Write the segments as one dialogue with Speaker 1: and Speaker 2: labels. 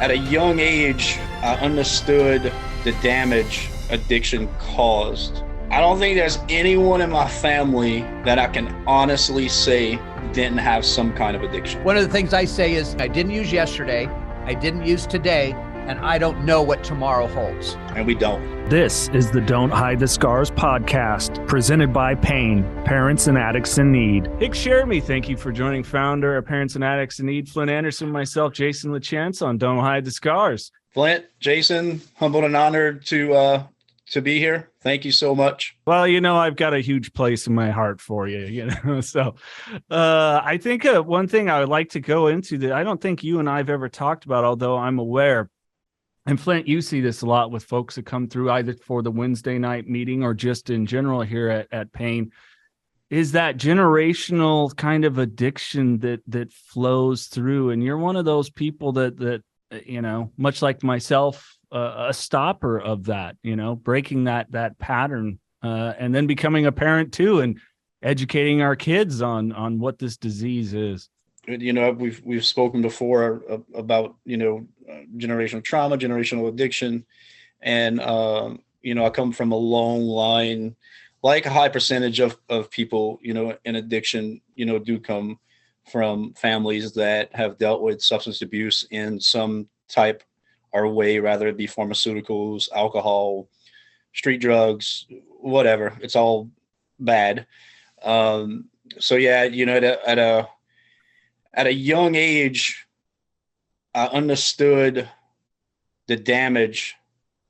Speaker 1: At a young age, I understood the damage addiction caused. I don't think there's anyone in my family that I can honestly say didn't have some kind of addiction.
Speaker 2: One of the things I say is I didn't use yesterday, I didn't use today, and I don't know what tomorrow holds.
Speaker 1: And we don't.
Speaker 3: This is the Don't Hide the Scars podcast, presented by Pain, Parents and Addicts in Need.
Speaker 4: Hick Cheramie, thank you for joining founder of Parents and Addicts in Need, Flindt, Andersen, myself, Jason LaChance on Don't Hide the Scars.
Speaker 1: Flindt, Jason, humbled and honored to be here. Thank you so much.
Speaker 4: Well, I've got a huge place in my heart for you, So I think one thing I would like to go into that I don't think you and I have ever talked about, although I'm aware. And Flindt, you see this a lot with folks that come through either for the Wednesday night meeting or just in general here at Pain, is that generational kind of addiction that flows through. And you're one of those people that much like myself, a stopper of that, breaking that pattern and then becoming a parent too and educating our kids on what this disease is.
Speaker 1: We've spoken before about, generational trauma, generational addiction. And, I come from a long line, like a high percentage of people, in addiction, do come from families that have dealt with substance abuse in some type or way, rather it be pharmaceuticals, alcohol, street drugs, whatever. It's all bad. So yeah, at a young age, I understood the damage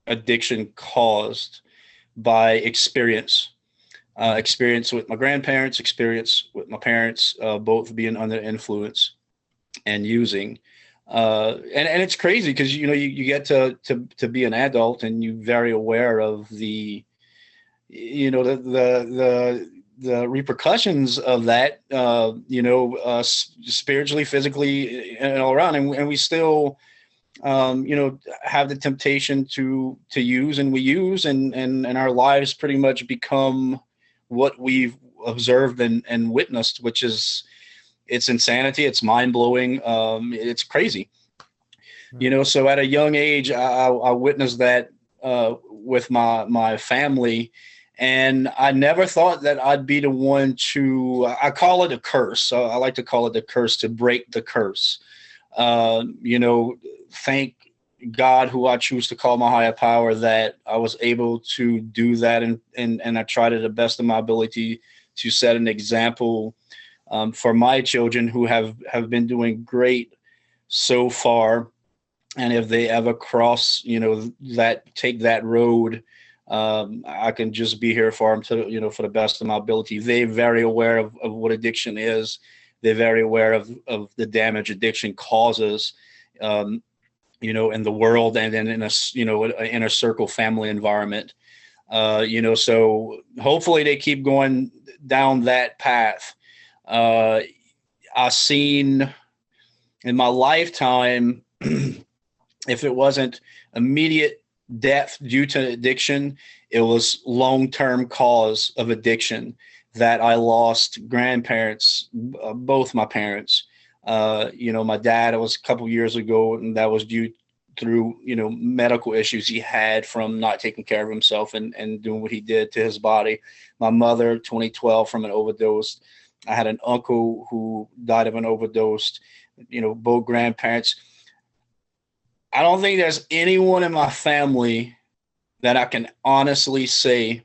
Speaker 1: addiction caused by experience with my grandparents, experience with my parents, both being under influence and using. And it's crazy because, you get to be an adult and you're very aware of the repercussions of that, spiritually, physically, and all around. And we still, have the temptation to use, and we use, and our lives pretty much become what we've observed and witnessed, which is, it's insanity. It's mind blowing. It's crazy, so at a young age, I witnessed that, with my family. And I never thought that I'd be the one I call it a curse. So I like to call it the curse, to break the curse. Thank God, who I choose to call my higher power, that I was able to do that. And I tried to the best of my ability to set an example for my children, who have been doing great so far. And if they ever cross, take that road, I can just be here for them to, for the best of my ability. They're very aware of what addiction is. They're very aware of the damage addiction causes, in the world and then in an inner circle family environment. So hopefully they keep going down that path. I've seen in my lifetime, if it wasn't immediate death due to addiction, it was long-term cause of addiction that I lost grandparents, both my parents. My dad, it was a couple years ago, and that was due through, medical issues he had from not taking care of himself and doing what he did to his body. My mother, 2012, from an overdose. I had an uncle who died of an overdose, both grandparents. I don't think there's anyone in my family that I can honestly say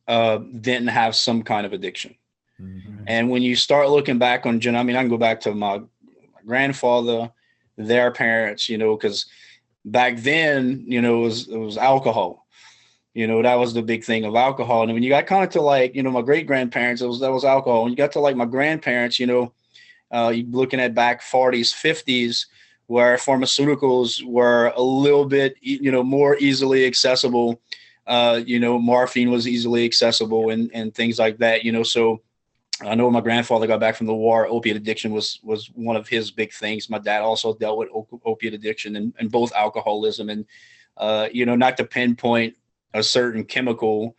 Speaker 1: didn't have some kind of addiction. Mm-hmm. And when you start looking back on, I can go back to my grandfather, their parents, because back then, it was alcohol. That was the big thing of alcohol. And when you got kind of to my great grandparents, that was alcohol. When you got to my grandparents, you're looking at back 40s, 50s, where pharmaceuticals were a little bit, more easily accessible. Morphine was easily accessible and things like that, So I know when my grandfather got back from the war, opiate addiction was one of his big things. My dad also dealt with opiate addiction and both alcoholism and, not to pinpoint a certain chemical.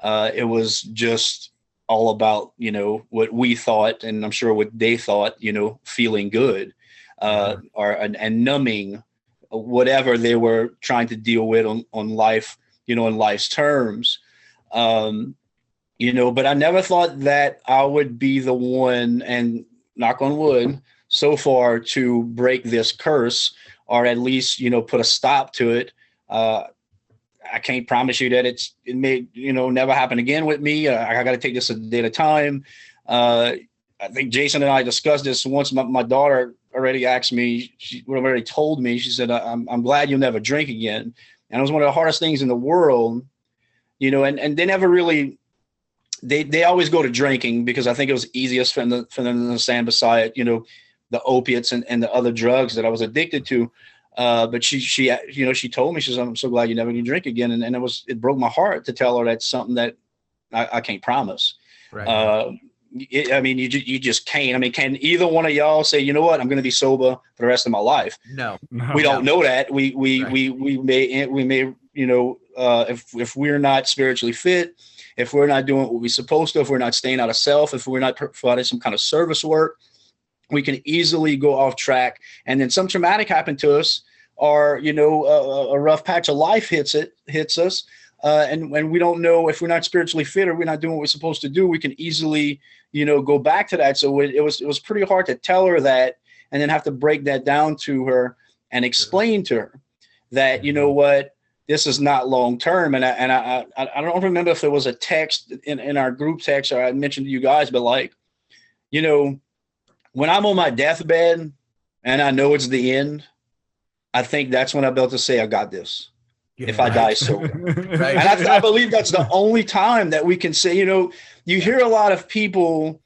Speaker 1: It was just all about, what we thought, and I'm sure what they thought, feeling good. And numbing whatever they were trying to deal with on life, in life's terms. But I never thought that I would be the one, and knock on wood, so far, to break this curse, or at least, put a stop to it. I can't promise you that it may, never happen again with me. I got to take this a day at a time. I think Jason and I discussed this once. My daughter already asked me, she already told me, she said, I'm glad you'll never drink again. And it was one of the hardest things in the world, and they never really, they always go to drinking because I think it was easiest for them to stand beside, the opiates and the other drugs that I was addicted to. But she told me, she says, I'm so glad you never can drink again. And it broke my heart to tell her that's something that I can't promise.
Speaker 2: Right.
Speaker 1: You just can't. I mean, can either one of y'all say, you know what, I'm going to be sober for the rest of my life?
Speaker 2: No.
Speaker 1: We don't know that. We may, if we're not spiritually fit, if we're not doing what we're supposed to, if we're not staying out of self, if we're not providing some kind of service work, we can easily go off track. And then some traumatic happened to us, or, a rough patch of life hits us. And when we don't know, if we're not spiritually fit or we're not doing what we're supposed to do, we can easily, go back to that. So it was pretty hard to tell her that, and then have to break that down to her and explain to her that, what, this is not long term. And I don't remember if it was a text in our group text, or I mentioned to you guys, but like, when I'm on my deathbed and I know it's the end, I think that's when I'll be able to say, I got this. If I die sober.
Speaker 2: Right.
Speaker 1: And I believe that's the only time that we can say, you hear a lot of people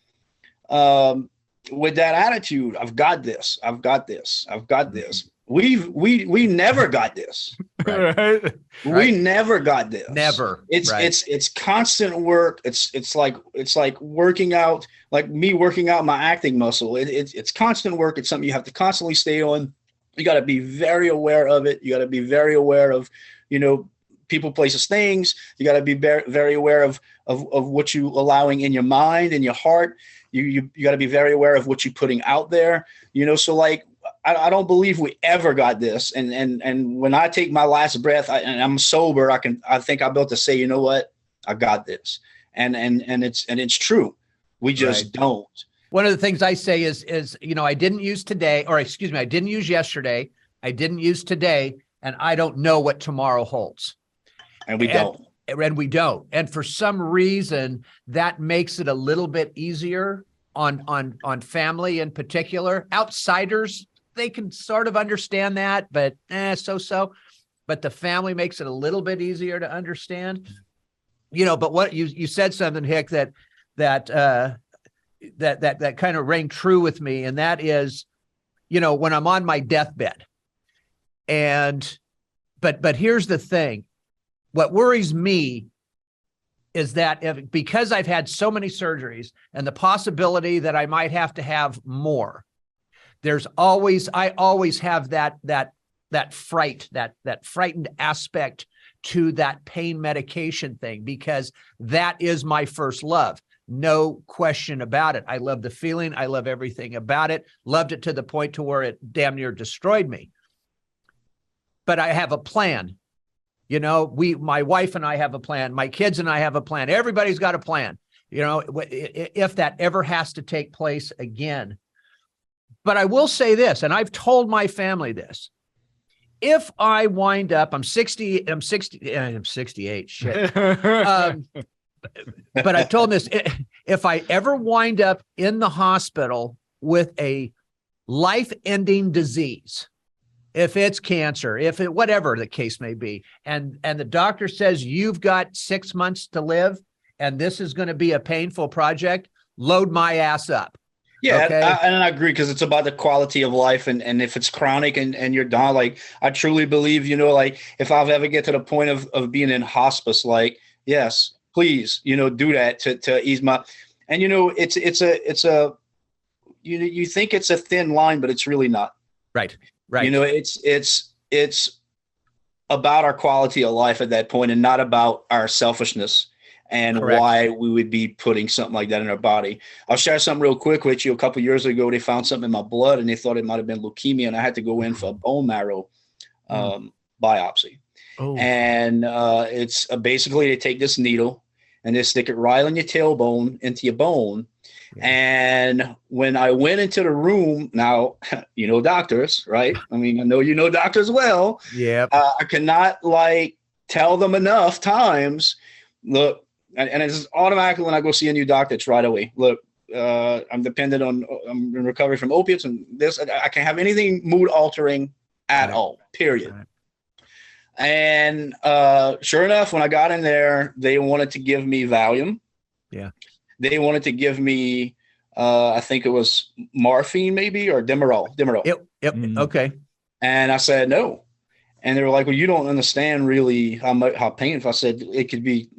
Speaker 1: with that attitude. I've got this. I've got this. I've got this. We never got this.
Speaker 2: Right.
Speaker 1: We never got this.
Speaker 2: Never.
Speaker 1: It's constant work. It's like working out, like me working out my acting muscle. It's constant work. It's something you have to constantly stay on. You got to be very aware of it. You got to be very aware of, people, places, things. You got to be very aware of what you allowing in your mind and your heart. You got to be very aware of what you're putting out there. So like, I don't believe we ever got this. And when I take my last breath and I'm sober, I think I'll be able to say, you know what, I got this. And it's true. We just don't.
Speaker 2: One of the things I say is, I didn't use today, or excuse me, I didn't use yesterday. I didn't use today, and I don't know what tomorrow holds.
Speaker 1: And we don't.
Speaker 2: And we don't. And for some reason, that makes it a little bit easier on family in particular. Outsiders, they can sort of understand that, but so. But the family makes it a little bit easier to understand. But what you said something, Hick, that kind of rang true with me. And that is, when I'm on my deathbed, but here's the thing. What worries me is that because I've had so many surgeries and the possibility that I might have to have more, I always have that frightened aspect to that pain medication thing, because that is my first love. No question about it. I love the feeling. I love everything about it. Loved it to the point to where it damn near destroyed me. But I have a plan. My wife and I have a plan. My kids and I have a plan. Everybody's got a plan, if that ever has to take place again. But I will say this, and I've told my family this. If I wind up, I'm 68, shit. But I told them this, if I ever wind up in the hospital with a life-ending disease, if it's cancer, whatever the case may be, and the doctor says you've got 6 months to live and this is going to be a painful project, load my ass up.
Speaker 1: Yeah,
Speaker 2: okay?
Speaker 1: and I agree, because it's about the quality of life, and if it's chronic and you're done, like I truly believe, like if I've ever get to the point of being in hospice, like, yes, please, do that to ease my, and it's a you think it's a thin line, but it's really not.
Speaker 2: Right.
Speaker 1: It's about our quality of life at that point, and not about our selfishness and
Speaker 2: Correct.
Speaker 1: Why we would be putting something like that in our body. I'll share something real quick with you. A couple of years ago, they found something in my blood and they thought it might've been leukemia, and I had to go in for a bone marrow biopsy.
Speaker 4: Oh.
Speaker 1: And it's basically they take this needle and they stick it right on your tailbone into your bone. Yeah. And when I went into the room, now, you know, doctors, right? I mean, I know you know doctors well.
Speaker 2: Yeah.
Speaker 1: I cannot like tell them enough times, look, and it's automatically when I go see a new doctor, it's right away. Look, I'm in recovery from opiates and this, I can't have anything mood altering at all, period. Right. And sure enough, when I got in there, they wanted to give me Valium.
Speaker 2: Yeah.
Speaker 1: They wanted to give me, I think it was morphine maybe, or Demerol.
Speaker 2: Yep. Mm-hmm. Okay.
Speaker 1: And I said, no. And they were like, well, you don't understand really how painful. I said, it could be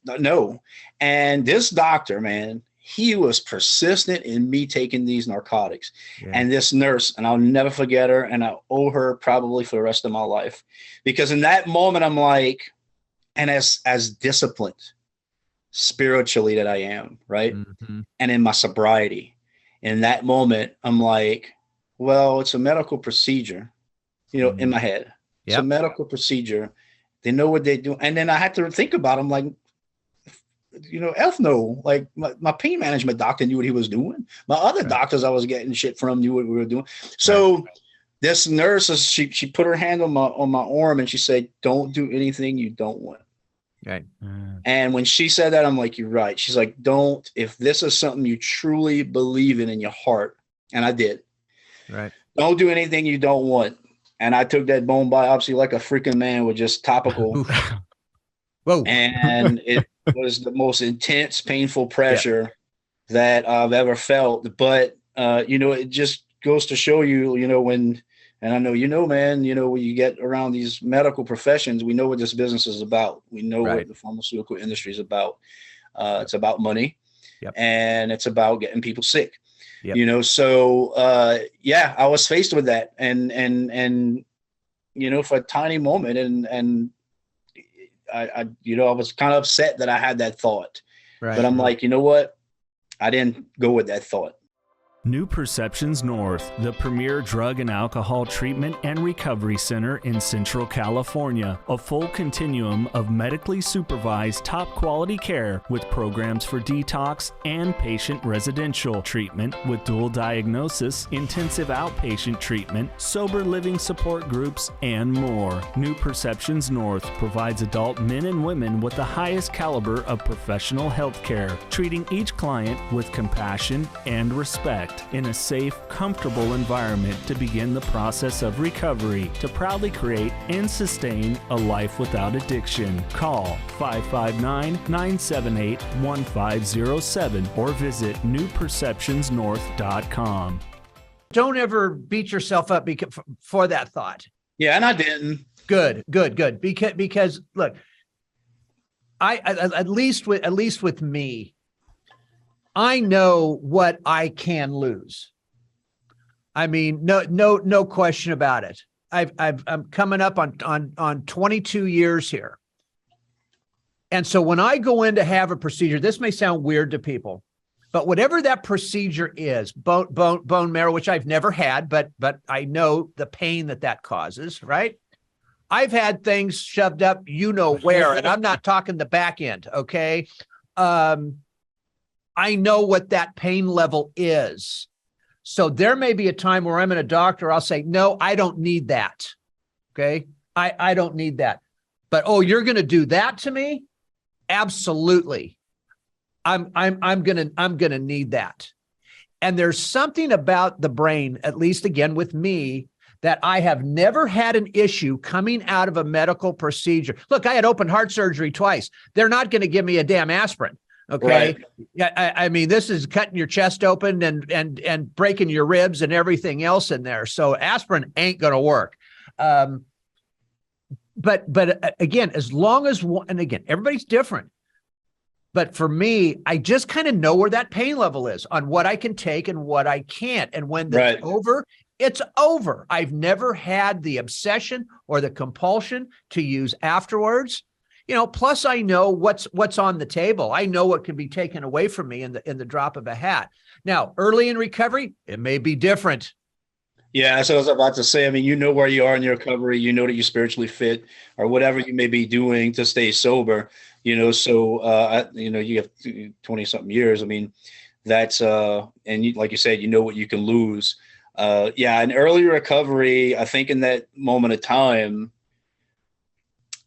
Speaker 1: no. And this doctor, man, he was persistent in me taking these narcotics. Yeah. And this nurse, and I'll never forget her, and I owe her probably for the rest of my life. Because in that moment, I'm like, and as disciplined spiritually that I am, right? Mm-hmm. And in my sobriety, in that moment, I'm like, well, it's a medical procedure, you know, in my head. It's a medical procedure. They know what they do. And then I had to think about it. I'm like, you know, F no, like my pain management doctor knew what he was doing. My other doctors I was getting shit from knew what we were doing. So this nurse, she put her hand on my arm and she said, don't do anything you don't want.
Speaker 2: Right.
Speaker 1: And when she said that, I'm like, you're right. She's like, don't, if this is something you truly believe in your heart, and I did,
Speaker 2: right,
Speaker 1: don't do anything you don't want. And I took that bone biopsy like a freaking man with just topical.
Speaker 2: Whoa.
Speaker 1: And it was the most intense, painful pressure that I've ever felt. But, you know, it just goes to show you, you know, when, and I know, you know, man, you know, when you get around these medical professions, we know what this business is about. We know what the pharmaceutical industry is about. It's about money and it's about getting people sick, you know? So, I was faced with that and, you know, for a tiny moment and I you know, I was kind of upset that I had that thought, but I'm like, you know what? I didn't go with that thought.
Speaker 3: New Perceptions North, the premier drug and alcohol treatment and recovery center in Central California. A full continuum of medically supervised top quality care with programs for detox and patient residential treatment with dual diagnosis, intensive outpatient treatment, sober living support groups, and more. New Perceptions North provides adult men and women with the highest caliber of professional health care, treating each client with compassion and respect. In a safe, comfortable environment to begin the process of recovery to proudly create and sustain a life without addiction. Call 559-978-1507 or visit newperceptionsnorth.com.
Speaker 2: Don't ever beat yourself up for that thought.
Speaker 1: Yeah, and I didn't.
Speaker 2: Good. Because look, I at least with me, I know what I can lose. I mean, no question about it. I'm coming up on 22 years here. And so when I go in to have a procedure, this may sound weird to people, but whatever that procedure is, bone marrow, which I've never had, but I know the pain that causes, right? I've had things shoved up, you know where, and I'm not talking the back end, okay? I know what that pain level is. So there may be a time where I'm in a doctor, I'll say, no, I don't need that. Okay. I don't need that. But, oh, you're going to do that to me? Absolutely. I'm going to need that. And there's something about the brain, at least again with me, that I have never had an issue coming out of a medical procedure. Look, I had open heart surgery twice. They're not going to give me a damn aspirin. Okay. Right. I mean, this is cutting your chest open and breaking your ribs and everything else in there. So aspirin ain't going to work. But again, as long as and again, everybody's different. But for me, I just kind of know where that pain level is on what I can take and what I can't. And when that's over, it's over. I've never had the obsession or the compulsion to use afterwards. You know, plus I know what's on the table. I know what can be taken away from me in the drop of a hat. Now, early in recovery, it may be different.
Speaker 1: Yeah, that's what I was about to say. I mean, you know where you are in your recovery. You know that you're spiritually fit, or whatever you may be doing to stay sober. So you have 20 something years. I mean, that's and you, like you said, you know what you can lose. Yeah, in early recovery, I think in that moment of time,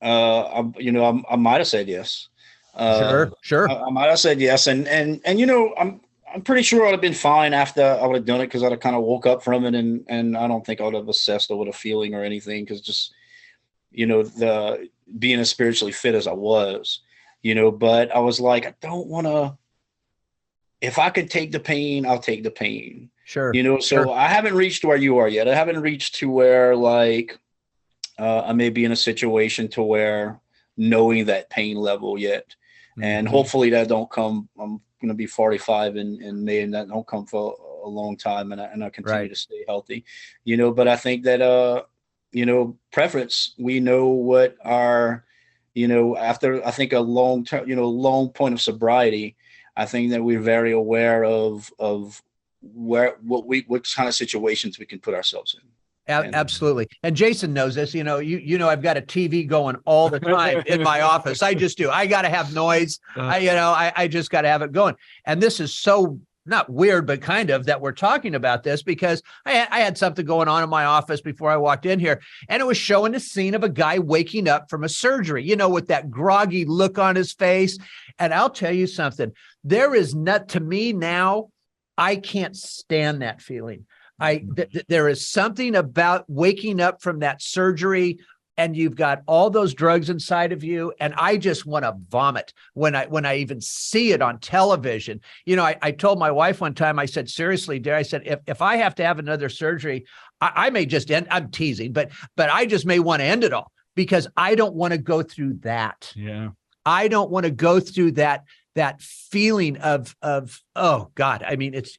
Speaker 1: I might have said yes.
Speaker 2: Sure.
Speaker 1: I might have said yes, and I'm pretty sure I'd have been fine after I would have done it, because I'd have kind of woke up from it, and I don't think I would have assessed it with a feeling or anything, because just the being as spiritually fit as I was, but I was like, I don't want to. If I could take the pain, I'll take the pain.
Speaker 2: Sure.
Speaker 1: So
Speaker 2: Sure.
Speaker 1: I haven't reached where you are yet. I haven't reached to where like I may be in a situation to where knowing that pain level yet. And hopefully that don't come. I'm going to be 45 in May, and that don't come for a long time. And I continue to stay healthy, but I think that, preference, we know what our, after I think a long term, long point of sobriety, I think that we're very aware of what kind of situations we can put ourselves in.
Speaker 2: Absolutely. And Jason knows this, I've got a TV going all the time in my office. I just do. I got to have noise. I just got to have it going. And this is so not weird, but kind of that we're talking about this, because I had something going on in my office before I walked in here, and it was showing the scene of a guy waking up from a surgery, with that groggy look on his face. And I'll tell you something, there is not, to me now, I can't stand that feeling. There is something about waking up from that surgery and you've got all those drugs inside of you, and I just want to vomit when I even see it on television. I told my wife one time, I said, seriously, dear, I said, if I have to have another surgery, I may just end. I'm teasing, but I just may want to end it all, because I don't want to go through that.
Speaker 4: Yeah,
Speaker 2: I don't want to go through that feeling of, oh God, I mean, it's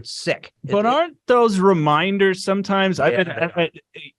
Speaker 2: sick.
Speaker 4: But aren't those reminders sometimes?
Speaker 2: Yeah.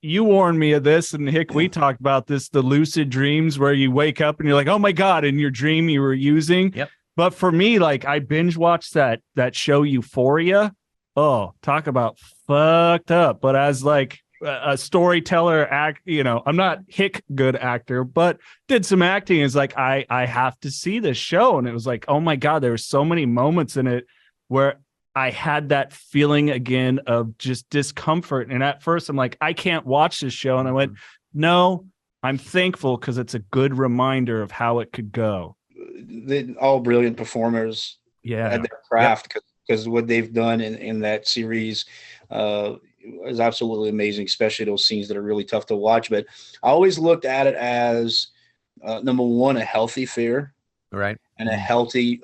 Speaker 4: You warned me of this, and Hick, we talked about this, the lucid dreams where you wake up and you're like, oh my God, in your dream you were using.
Speaker 2: Yep.
Speaker 4: But for me, like, I binge watched that show Euphoria. Oh, talk about fucked up. But as like a storyteller I'm not Hick good actor, but did some acting. Is like, I have to see this show. And it was like, oh my God, there were so many moments in it where I had that feeling again of just discomfort. And at first I'm like, I can't watch this show. And I went, no, I'm thankful, because it's a good reminder of how it could go.
Speaker 1: They're all brilliant performers at their craft, because what they've done in that series is absolutely amazing, especially those scenes that are really tough to watch. But I always looked at it as number one, a healthy fear,
Speaker 2: right,
Speaker 1: and a healthy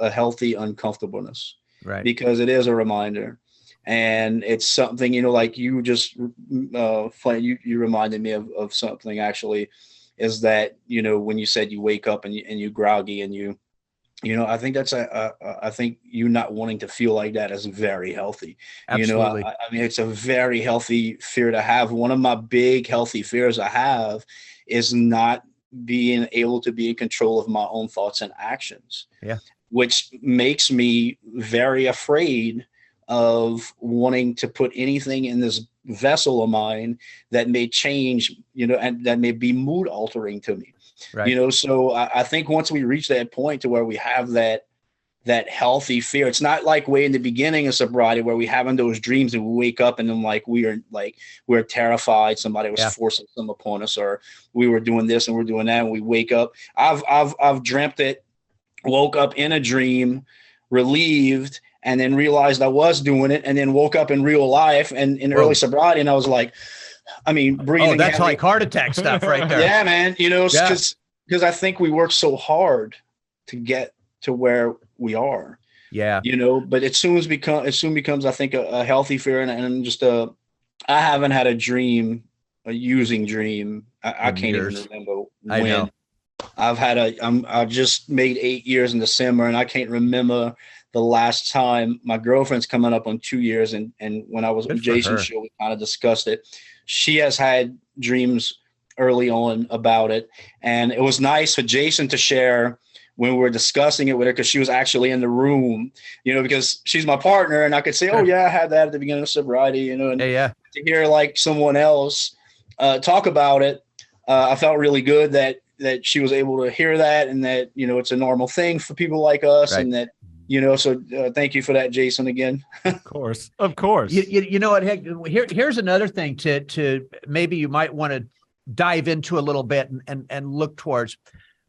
Speaker 1: uncomfortableness,
Speaker 2: right, because
Speaker 1: it is a reminder, and it's something, like you just you reminded me of something, actually, is that when you said you wake up and you groggy and you I think that's I think you not wanting to feel like that is very healthy.
Speaker 2: Absolutely.
Speaker 1: I mean, it's a very healthy fear to have. One of my big healthy fears I have is not being able to be in control of my own thoughts and actions.
Speaker 2: Yeah.
Speaker 1: Which makes me very afraid of wanting to put anything in this vessel of mine that may change, and that may be mood altering to me.
Speaker 2: Right.
Speaker 1: So I think once we reach that point to where we have that healthy fear, it's not like way in the beginning of sobriety where we having those dreams and we wake up and then we're terrified somebody was forcing some upon us, or we were doing this and we're doing that, and we wake up. I've dreamt it, woke up in a dream, relieved, and then realized I was doing it, and then woke up in real life and in early sobriety, and I was like, I mean, breathing.
Speaker 2: Oh, that's
Speaker 1: heavy.
Speaker 2: like heart attack stuff right there.
Speaker 1: Yeah, man. Because I think we work so hard to get to where we are.
Speaker 2: Yeah.
Speaker 1: But it soon becomes, I think, a healthy fear, and just I haven't had a using dream. I can't even remember when.
Speaker 2: I know.
Speaker 1: I just made 8 years in December, and I can't remember the last time. My girlfriend's coming up on 2 years, and when I was on Jason's show, we kind of discussed it. She has had dreams early on about it, and it was nice for Jason to share when we were discussing it with her, because she was actually in the room, because she's my partner, and I could say, oh yeah, I had that at the beginning of sobriety, and
Speaker 2: Yeah.
Speaker 1: to hear like someone else talk about it, I felt really good that she was able to hear that, and that, it's a normal thing for people like us.
Speaker 2: Right.
Speaker 1: And that, so thank you for that, Jason, again.
Speaker 4: Of course.
Speaker 2: You know what, Hick, here's another thing to maybe you might want to dive into a little bit and look towards.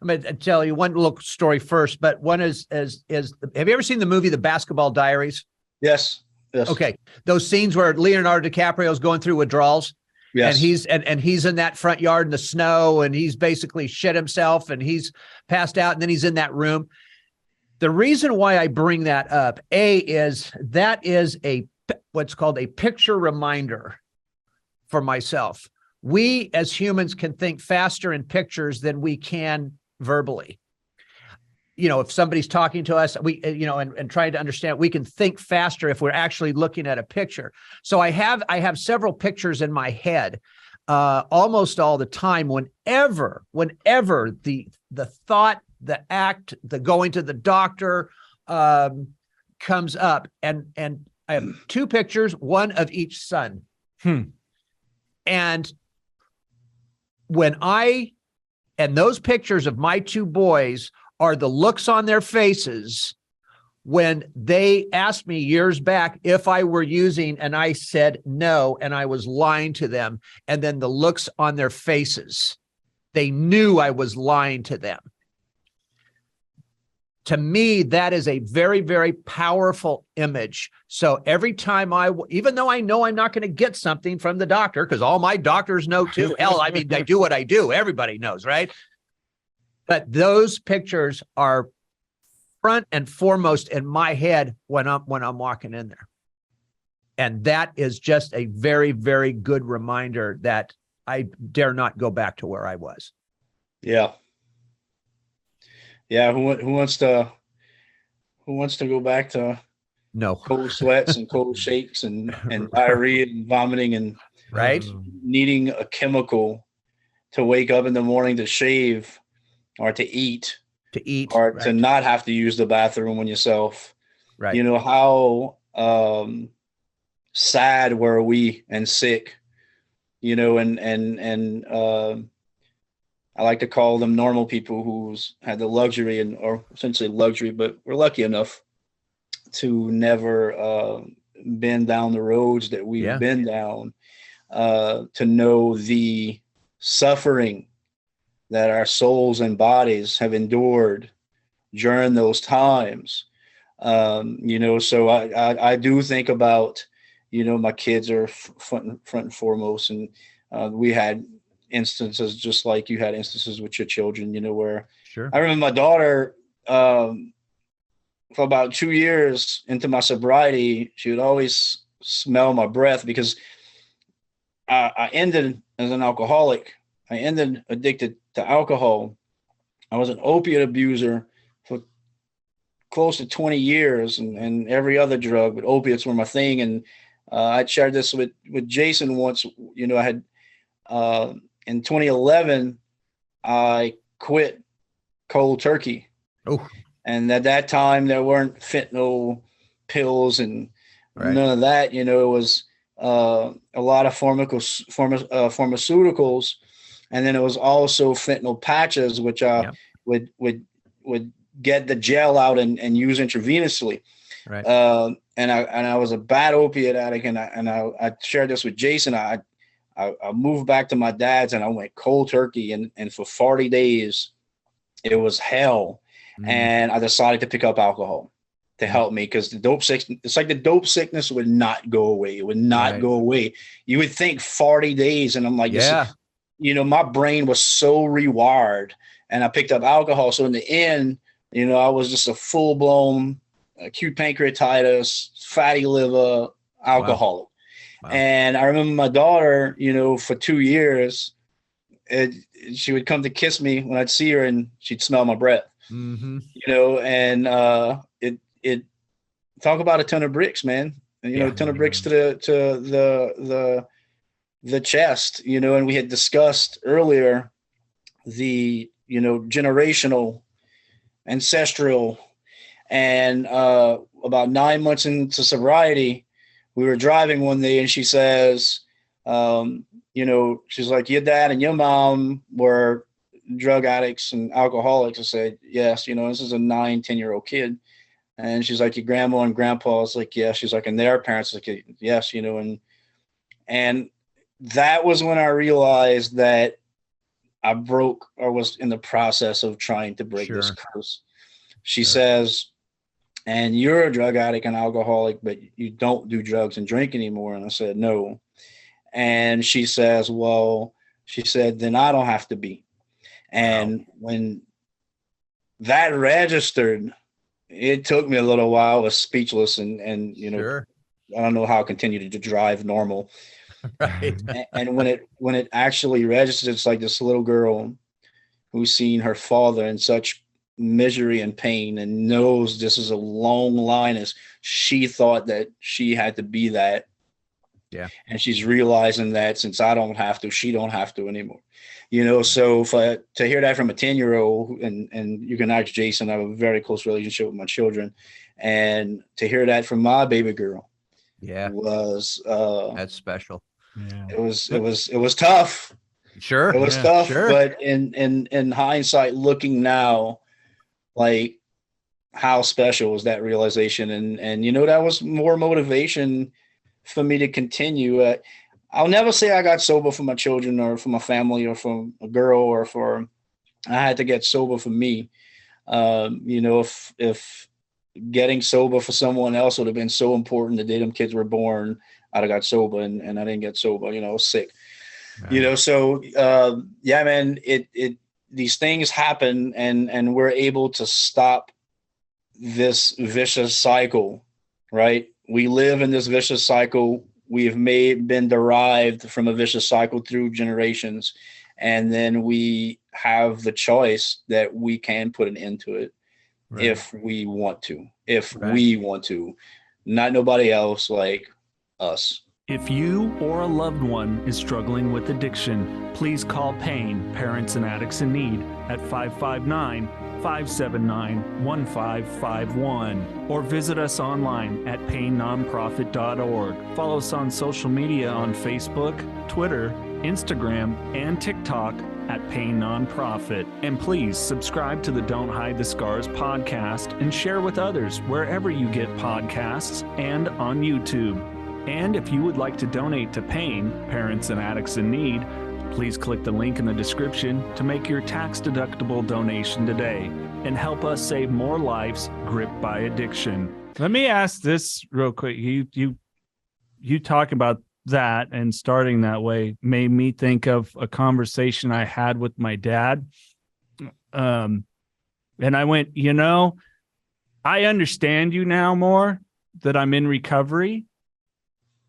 Speaker 2: I'm going to tell you one little story first, but one is have you ever seen the movie The Basketball Diaries?
Speaker 1: Yes.
Speaker 2: Okay. Those scenes where Leonardo DiCaprio is going through withdrawals. Yes. And he's in that front yard in the snow, and he's basically shit himself, and he's passed out, and then he's in that room. The reason why I bring that up, is that is what's called a picture reminder for myself. We as humans can think faster in pictures than we can verbally. If somebody's talking to us, we, and trying to understand, we can think faster if we're actually looking at a picture. So I have several pictures in my head almost all the time. Whenever the thought, the act, the going to the doctor comes up, and I have two pictures, one of each son. And and those pictures of my two boys are the looks on their faces when they asked me years back if I were using, and I said no, and I was lying to them. And then the looks on their faces, they knew I was lying to them. To me, that is a very, very powerful image. So every time even though I know I'm not going to get something from the doctor, because all my doctors know too. Hell, I mean, I do what I do. Everybody knows, right? But those pictures are front and foremost in my head when I'm walking in there. And that is just a very, very good reminder that I dare not go back to where I was.
Speaker 1: Yeah. Yeah. Who wants to go back to cold sweats and cold shakes and diarrhea and vomiting and needing a chemical to wake up in the morning to shave or to eat or to not have to use the bathroom on yourself. Right. How sad were we and sick, and I like to call them normal people who's had the luxury or essentially luxury, but we're lucky enough to never been down the roads that we've been down, to know the suffering that our souls and bodies have endured during those times. So I do think about, my kids are front and foremost. And we had instances just like you had instances with your children, where I remember my daughter, for about 2 years into my sobriety, she would always smell my breath because I ended as an alcoholic. I ended addicted to alcohol. I was an opiate abuser for close to 20 years and every other drug, but opiates were my thing. And I shared this with Jason once. I had in 2011, I quit cold turkey. Oh. And at that time, there weren't fentanyl pills and none of that. It was a lot of pharmaceuticals. And then it was also fentanyl patches, which would get the gel out and use intravenously. Right. And I was a bad opiate addict, and I shared this with Jason. I moved back to my dad's and I went cold turkey, and for 40 days it was hell. And I decided to pick up alcohol to help me, because it's like the dope sickness would not go away. It would not go away. You would think 40 days, and I'm like, my brain was so rewired, and I picked up alcohol. So in the end, I was just a full-blown acute pancreatitis, fatty liver alcoholic. Wow. And I remember my daughter, for 2 years, she would come to kiss me when I'd see her, and she'd smell my breath. Mm-hmm. And it talk about a ton of bricks, man. And, a ton of bricks to the chest, and we had discussed earlier the, generational ancestral. And about 9 months into sobriety, we were driving one day, and she says, she's like, your dad and your mom were drug addicts and alcoholics. I said, yes, this is a 9-10-year-old kid. And she's like, your grandma and grandpa? It's like, yeah. She's like, and their parents? Like, yes, and that was when I realized that I broke, or was in the process of trying to break this curse. She says, and you're a drug addict and alcoholic, but you don't do drugs and drink anymore. And I said, no. And she says, well, she said, then I don't have to be. And when that registered, it took me a little while. I was speechless, and I don't know how I continued to drive normal.
Speaker 2: Right.
Speaker 1: And when it actually registered, it's like this little girl who's seen her father in such misery and pain and knows this is a long line, as she thought that she had to be that.
Speaker 2: Yeah.
Speaker 1: And she's realizing that since I don't have to, she don't have to anymore. So to hear that from a 10-year-old, and you can ask Jason, I have a very close relationship with my children, and to hear that from my baby girl, was
Speaker 2: that's special.
Speaker 1: Yeah. It was tough.
Speaker 2: Sure.
Speaker 1: It was tough, but in hindsight, looking now, like, how special was that realization? And that was more motivation for me to continue. I'll never say I got sober for my children or for my family or for a girl, or I had to get sober for me. If getting sober for someone else would have been so important the day them kids were born, I'd have got sober, and I didn't get sober, I was sick. Right. So man, these things happen, and we're able to stop this vicious cycle, right? We live in this vicious cycle. We have been derived from a vicious cycle through generations. And then we have the choice that we can put an end to it if we want to, not nobody else, like us.
Speaker 3: If you or a loved one is struggling with addiction, please call PAIN, Parents and Addicts in Need, at 559-579-1551, or visit us online at painnonprofit.org. Follow us on social media on Facebook, Twitter, Instagram, and TikTok at Pain Nonprofit. And please subscribe to the Don't Hide the Scars podcast and share with others wherever you get podcasts and on YouTube. And if you would like to donate to PAIN, Parents and Addicts in Need, please click the link in the description to make your tax-deductible donation today and help us save more lives gripped by addiction.
Speaker 4: Let me ask this real quick. You talk about that and starting that way made me think of a conversation I had with my dad. And I went, I understand you now more that I'm in recovery.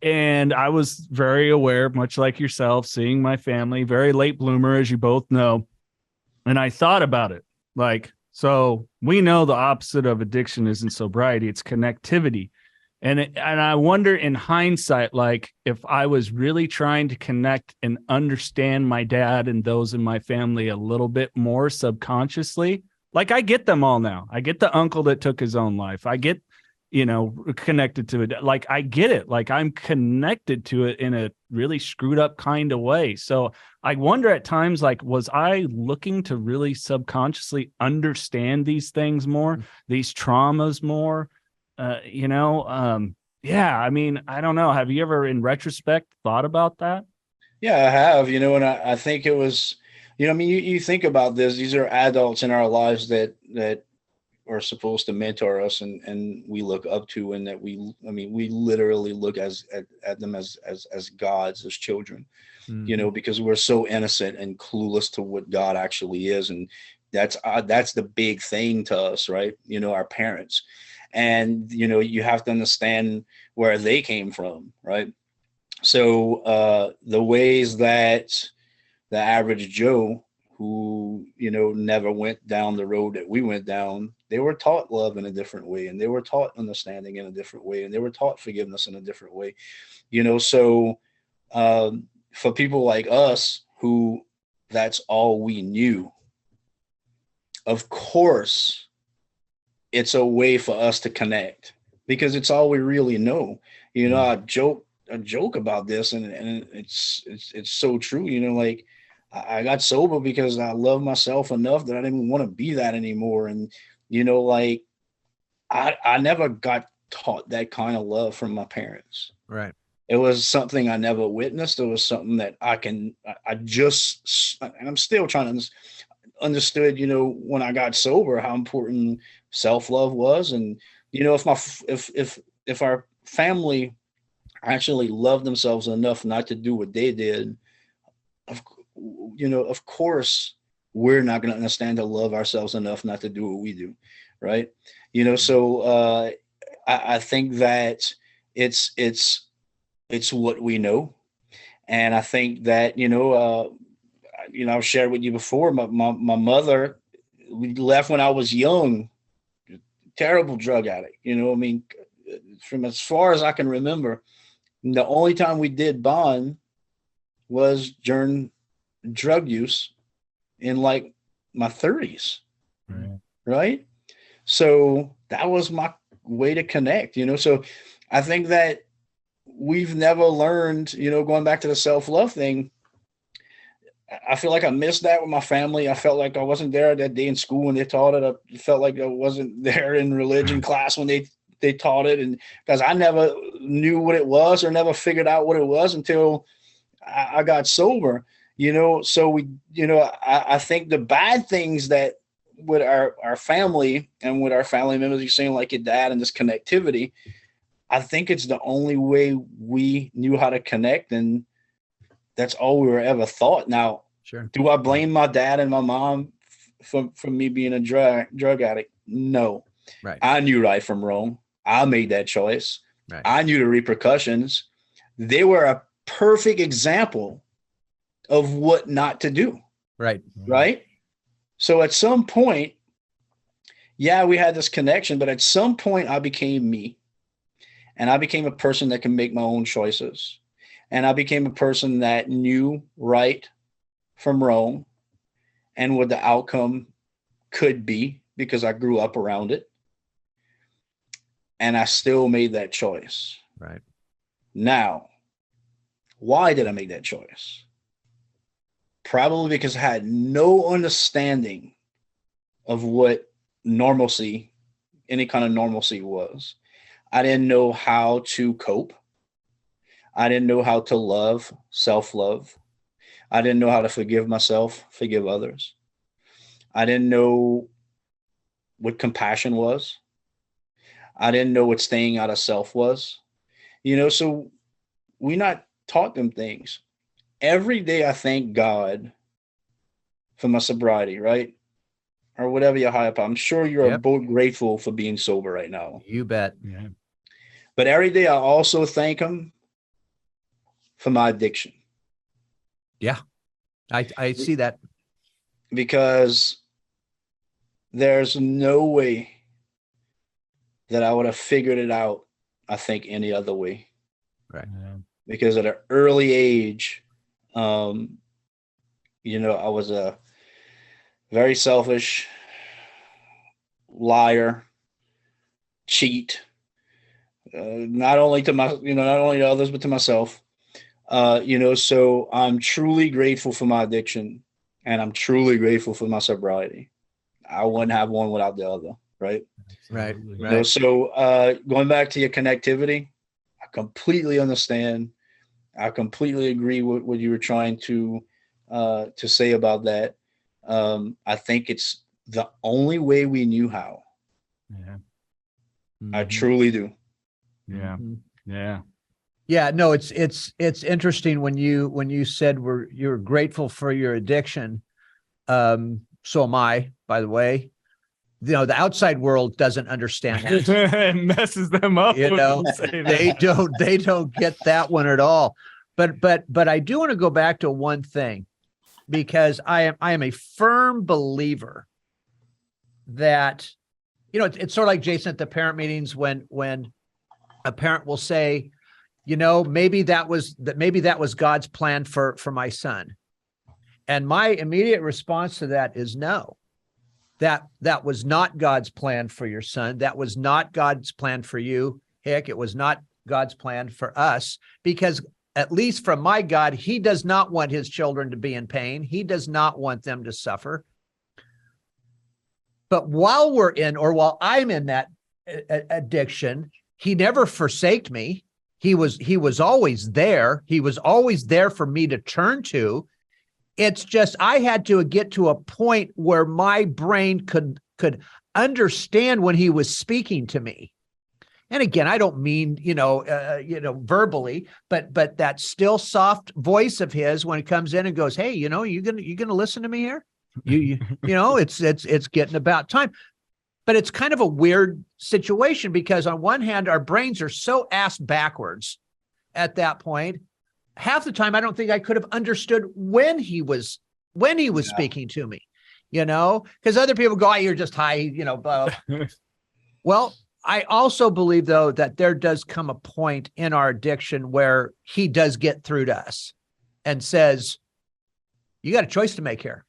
Speaker 4: And I was very aware, much like yourself, seeing my family, very late bloomer, as you both know. And I thought about it. So we know the opposite of addiction isn't sobriety, it's connectivity. And I wonder in hindsight, if I was really trying to connect and understand my dad and those in my family a little bit more subconsciously, I get them all now. I get the uncle that took his own life. I get, connected to it. I get it. I'm connected to it in a really screwed up kind of way. So I wonder at times, was I looking to really subconsciously understand these things more, these traumas more? I don't know. Have you ever in retrospect thought about that?
Speaker 1: Yeah, I have, and I think it was, you think about this, these are adults in our lives that are supposed to mentor us and we look up to, and that we literally look at them as gods, as children, because we're so innocent and clueless to what God actually is. And that's the big thing to us, right? Our parents. And, you have to understand where they came from, right? So the ways that the average Joe who, never went down the road that we went down, they were taught love in a different way, and they were taught understanding in a different way, and they were taught forgiveness in a different way, so for people like us who that's all we knew, of course, it's a way for us to connect because it's all we really know. You know, I joke about this, and it's so true. You know, like I got sober because I love myself enough that I didn't want to be that anymore. And, you know, like I never got taught that kind of love from my parents.
Speaker 2: Right.
Speaker 1: It was something I never witnessed. It was something that and I'm still trying to understood, you know, when I got sober, how important self-love was. And, you know, if our family actually loved themselves enough not to do what they did, of course, we're not going to understand to love ourselves enough not to do what we do. Right. You know, so I think that it's what we know. And I think that, I've shared with you before, my mother, we left when I was young, terrible drug addict. You know, I mean, from as far as I can remember, the only time we did bond was during drug use in like my 30s. Right. So that was my way to connect, you know. So I think that we've never learned, you know, going back to the self-love thing, I feel like I missed that with my family. I felt like I wasn't there that day in school when they taught it. I felt like I wasn't there in religion class when they taught it. And because I never knew what it was or never figured out what it was until I got sober, you know. So I think the bad things that with our family and with our family members, you're saying like your dad and this connectivity, I think it's the only way we knew how to connect, and that's all we were ever thought. Now,
Speaker 2: sure.
Speaker 1: Do I blame my dad and my mom for me being a drug addict? No.
Speaker 2: Right.
Speaker 1: I knew right from wrong. I made that choice.
Speaker 2: Right.
Speaker 1: I knew the repercussions. They were a perfect example of what not to do.
Speaker 2: Right.
Speaker 1: Right. So at some point, yeah, we had this connection, but at some point I became me, and I became a person that can make my own choices. And I became a person that knew right from wrong and what the outcome could be because I grew up around it. And I still made that choice.
Speaker 2: Right.
Speaker 1: Now, why did I make that choice? Probably because I had no understanding of what normalcy, any kind of normalcy was. I didn't know how to cope. I didn't know how to love, self-love. I didn't know how to forgive myself, forgive others. I didn't know what compassion was. I didn't know what staying out of self was. You know, so we not taught them things. Every day I thank God for my sobriety, right? Or whatever you're high up. I'm sure you're both grateful for being sober right now.
Speaker 2: You bet.
Speaker 4: Yeah.
Speaker 1: But every day I also thank him for my addiction.
Speaker 2: Yeah, I see that.
Speaker 1: Because there's no way that I would have figured it out, I think, any other way.
Speaker 2: Right.
Speaker 4: Yeah.
Speaker 1: Because at an early age, I was a very selfish liar, cheat, not only to others, but to myself. So I'm truly grateful for my addiction, and I'm truly grateful for my sobriety. I wouldn't have one without the other. Right.
Speaker 2: Right.
Speaker 4: Absolutely.
Speaker 1: So going back to your connectivity, I completely understand. I completely agree with what you were trying to say about that. I think it's the only way we knew how.
Speaker 4: Yeah.
Speaker 2: Mm-hmm.
Speaker 1: I truly do.
Speaker 4: Yeah. Yeah.
Speaker 2: Yeah, no, it's interesting when you said you're grateful for your addiction. So am I, by the way. You know, the outside world doesn't understand that.
Speaker 4: It messes them up.
Speaker 2: You know, they don't get that one at all. But I do want to go back to one thing, because I am a firm believer that, you know, it's sort of like Jason at the parent meetings when a parent will say, you know, maybe that was God's plan for my son. And my immediate response to that is no. that was not God's plan for your son. That was not God's plan for you, Hick. It was not God's plan for us, because at least from my God, he does not want his children to be in pain. He does not want them to suffer. But while I'm in that addiction, he never forsaked me. He was always there. He was always there for me to turn to. It's just I had to get to a point where my brain could understand when he was speaking to me. And again, I don't mean, verbally, but that still soft voice of his when it comes in and goes, "Hey, you gonna listen to me here? It's getting about time." But it's kind of a weird situation, because on one hand, our brains are so ass backwards at that point. Half the time, I don't think I could have understood when he was speaking to me, because other people go, "Oh, you're just high," Well, I also believe, though, that there does come a point in our addiction where he does get through to us and says, "You got a choice to make here,"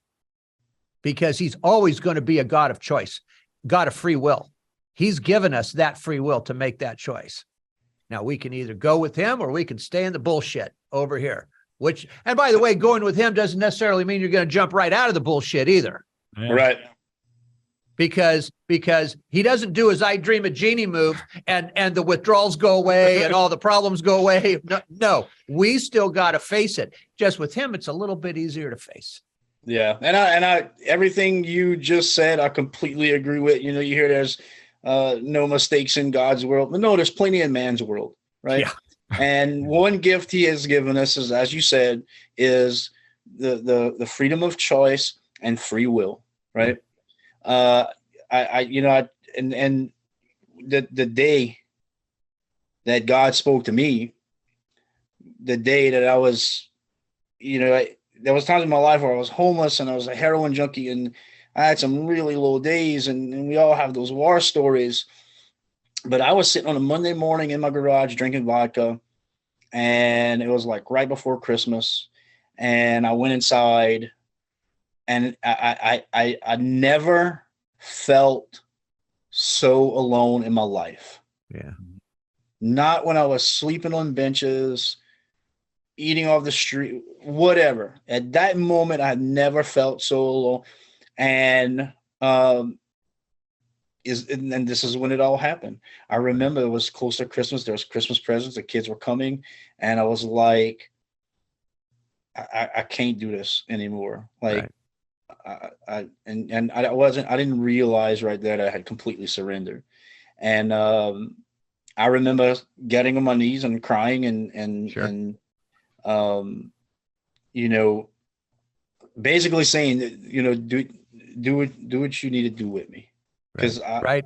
Speaker 2: because he's always going to be a God of choice, God of free will. He's given us that free will to make that choice. Now, we can either go with him or we can stay in the bullshit over here, and by the way, going with him doesn't necessarily mean you're going to jump right out of the bullshit either.
Speaker 4: Yeah.
Speaker 1: Right.
Speaker 2: Because he doesn't do his "I Dream a Genie" move and the withdrawals go away and all the problems go away. No, we still got to face it. Just with him, it's a little bit easier to face.
Speaker 1: Yeah. And I everything you just said, I completely agree with. You hear there's no mistakes in God's world. But no, there's plenty in man's world. Right. Yeah. And one gift he has given us is, as you said, is the freedom of choice and free will. Right. The day that God spoke to me, the day that I was, there was times in my life where I was homeless and I was a heroin junkie, and I had some really low days, and we all have those war stories. But I was sitting on a Monday morning in my garage drinking vodka, and it was like right before Christmas, and I went inside, and I never felt so alone in my life.
Speaker 2: Yeah.
Speaker 1: Not when I was sleeping on benches, eating off the street, whatever. At that moment, I had never felt so alone. And this is when it all happened. I remember it was close to Christmas. There was Christmas presents. The kids were coming, and I was like, I can't do this anymore. Like, right. I didn't realize right there that I had completely surrendered. And I remember getting on my knees and crying and sure. Basically saying that, do what you need to do with me. Because I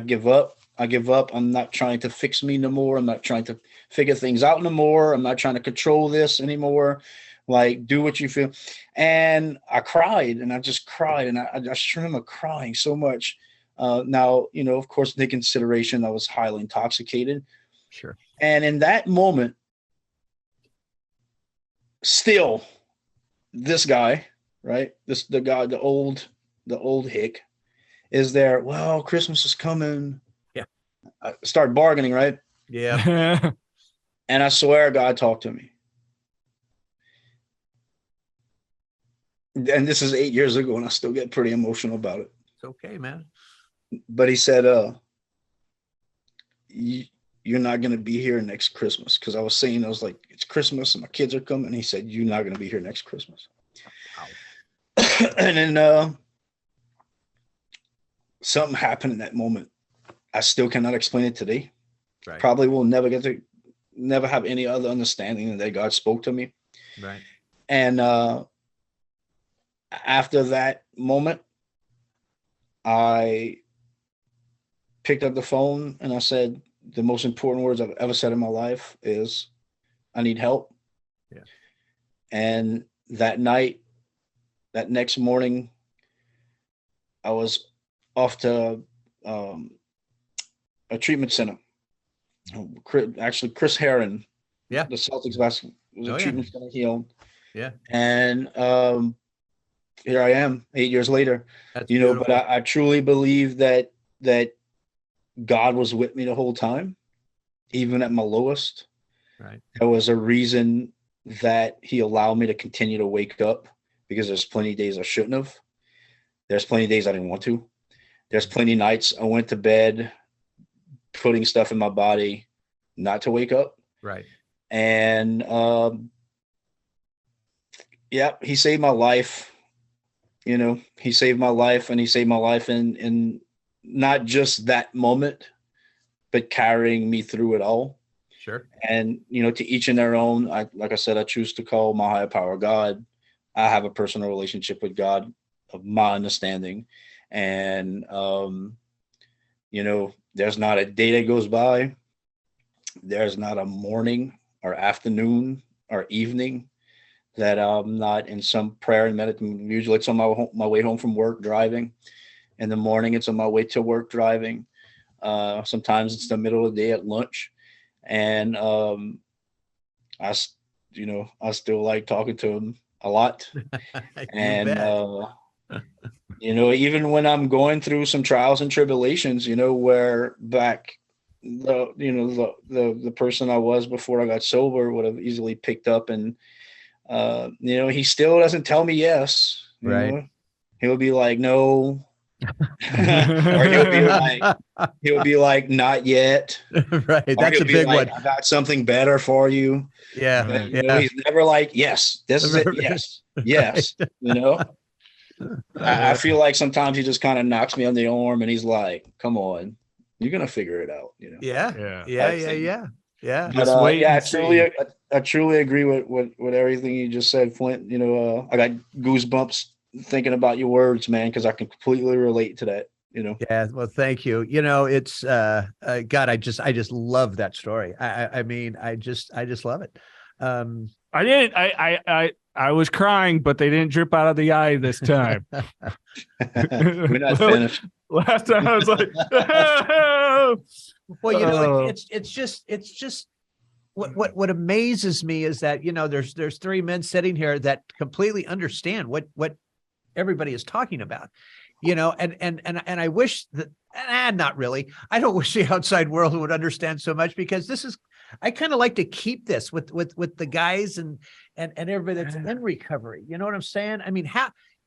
Speaker 1: give up. I'm not trying to fix me no more. I'm not trying to figure things out no more. I'm not trying to control this anymore. Like, do what you feel. And I cried, and I just cried. And I just remember crying so much. Now, of course, the consideration I was highly intoxicated.
Speaker 2: Sure.
Speaker 1: And in that moment, still, this guy, right? The old Hick is there. Well, Christmas is coming.
Speaker 2: Yeah.
Speaker 1: I start bargaining, right?
Speaker 2: Yeah.
Speaker 1: And I swear God talked to me. And this is 8 years ago, and I still get pretty emotional about it.
Speaker 2: It's okay, man.
Speaker 1: But he said, you're not going to be here next Christmas. Because I was like, it's Christmas and my kids are coming. And he said, you're not going to be here next Christmas. Wow. And then something happened in that moment. I still cannot explain it today. Right. Probably will never have any other understanding than that God spoke to me.
Speaker 2: Right.
Speaker 1: And after that moment, I picked up the phone and I said, the most important words I've ever said in my life is, I need help.
Speaker 2: Yeah.
Speaker 1: And that next morning, I was off to a treatment center. Actually, Chris Herron, the Celtics basketball, was a treatment center he owned.
Speaker 2: Yeah.
Speaker 1: And here I am 8 years later.
Speaker 2: That's
Speaker 1: you know,
Speaker 2: beautiful.
Speaker 1: but I truly believe that God was with me the whole time, even at my lowest.
Speaker 2: Right.
Speaker 1: There was a reason that he allowed me to continue to wake up, because there's plenty of days I shouldn't have. There's plenty of days I didn't want to. There's plenty of nights I went to bed putting stuff in my body not to wake up.
Speaker 2: Right.
Speaker 1: And yeah, he saved my life. You know, he saved my life, and he saved my life in not just that moment, but carrying me through it all.
Speaker 2: Sure.
Speaker 1: And, you know, to each in their own. Like I said, I choose to call my higher power God. I have a personal relationship with God of my understanding. And, you know, there's not a day that goes by. There's not a morning or afternoon or evening that I'm not in some prayer and meditation. Usually it's on my way home from work driving. In the morning, it's on my way to work driving. Sometimes it's the middle of the day at lunch. And I still like talking to him a lot. And, you know, even when I'm going through some trials and tribulations, you know, where back the person I was before I got sober would have easily picked up, and you know, he still doesn't tell me yes. You know? He'll be like, no. Or he'll be like, not yet.
Speaker 2: Right. That's a big one.
Speaker 1: I got something better for you.
Speaker 2: Yeah.
Speaker 1: And, you know, he's never like, yes, this is it. Yes. Yes. You know, I feel like sometimes he just kind of knocks me on the arm and he's like, come on, you're going to figure it out. You know?
Speaker 2: Yeah.
Speaker 1: But, I truly agree with everything you just said, Flindt. You know, I got goosebumps thinking about your words, man, because I can completely relate to that. You know. Yeah.
Speaker 2: Well, thank you. You know, it's God. I just love that story. I mean, I just love it.
Speaker 4: I was crying, but they didn't drip out of the eye this time.
Speaker 1: We're not finished.
Speaker 4: Last time I was like,
Speaker 2: well, you know, it's just what amazes me is that, you know, there's three men sitting here that completely understand what everybody is talking about, you know, and I wish that, not really. I don't wish the outside world would understand so much, because I kind of like to keep this with the guys and everybody that's in recovery. You know what I'm saying? I mean,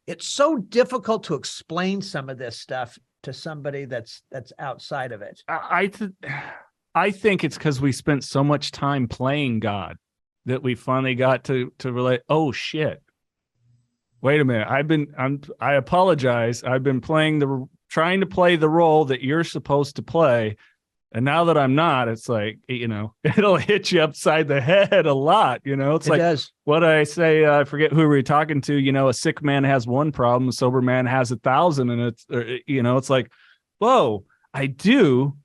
Speaker 2: it's so difficult to explain some of this stuff to somebody that's outside of it.
Speaker 4: I think it's because we spent so much time playing God that we finally got to relate. Oh shit. Wait a minute. I apologize. I've been trying to play the role that you're supposed to play. And now that I'm not, it's like, you know, it'll hit you upside the head a lot. You know, it does. What I say, I forget who we were talking to, you know, a sick man has one problem, a sober man has 1,000. And you know, it's like, whoa, I do.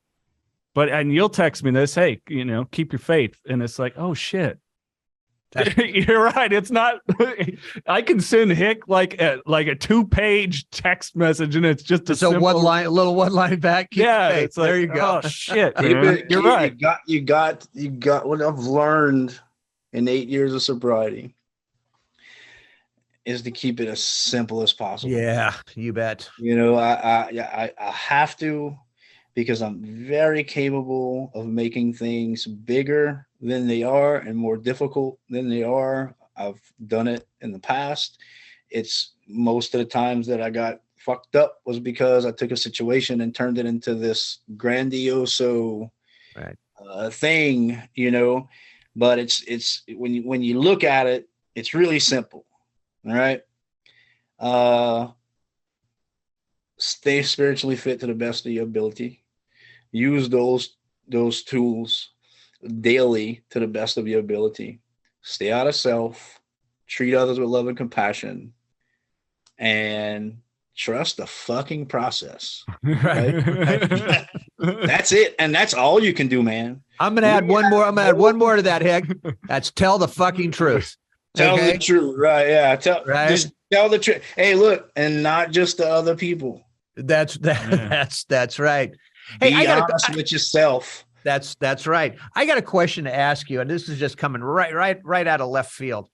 Speaker 4: And you'll text me this, hey, you know, keep your faith. And it's like, oh shit. You're right. It's not. I can send Hick like a 2-page text message, and it's just a
Speaker 2: little one line back.
Speaker 4: It's like,
Speaker 2: there you go.
Speaker 4: Oh shit, you're right.
Speaker 1: You got what I've learned in 8 years of sobriety is to keep it as simple as possible.
Speaker 2: Yeah, you bet.
Speaker 1: You know, I have to, because I'm very capable of making things bigger than they are and more difficult than they are. I've done it in the past. It's most of the times that I got fucked up was because I took a situation and turned it into this grandiose thing, you know. But it's when you look at it, it's really simple. All right. Stay spiritually fit to the best of your ability. Use those tools daily to the best of your ability. Stay out of self, treat others with love and compassion, and trust the fucking process. Right? That's it. And that's all you can do, man.
Speaker 2: I'm going to add one more. I'm going to add one more to that, Hick. That's tell the fucking truth.
Speaker 1: Tell the truth. Right. Yeah. Just tell the truth. Hey, look, and not just to other people.
Speaker 2: That's right.
Speaker 1: Hey, be honest with yourself.
Speaker 2: That's right. I got a question to ask you, and this is just coming right out of left field.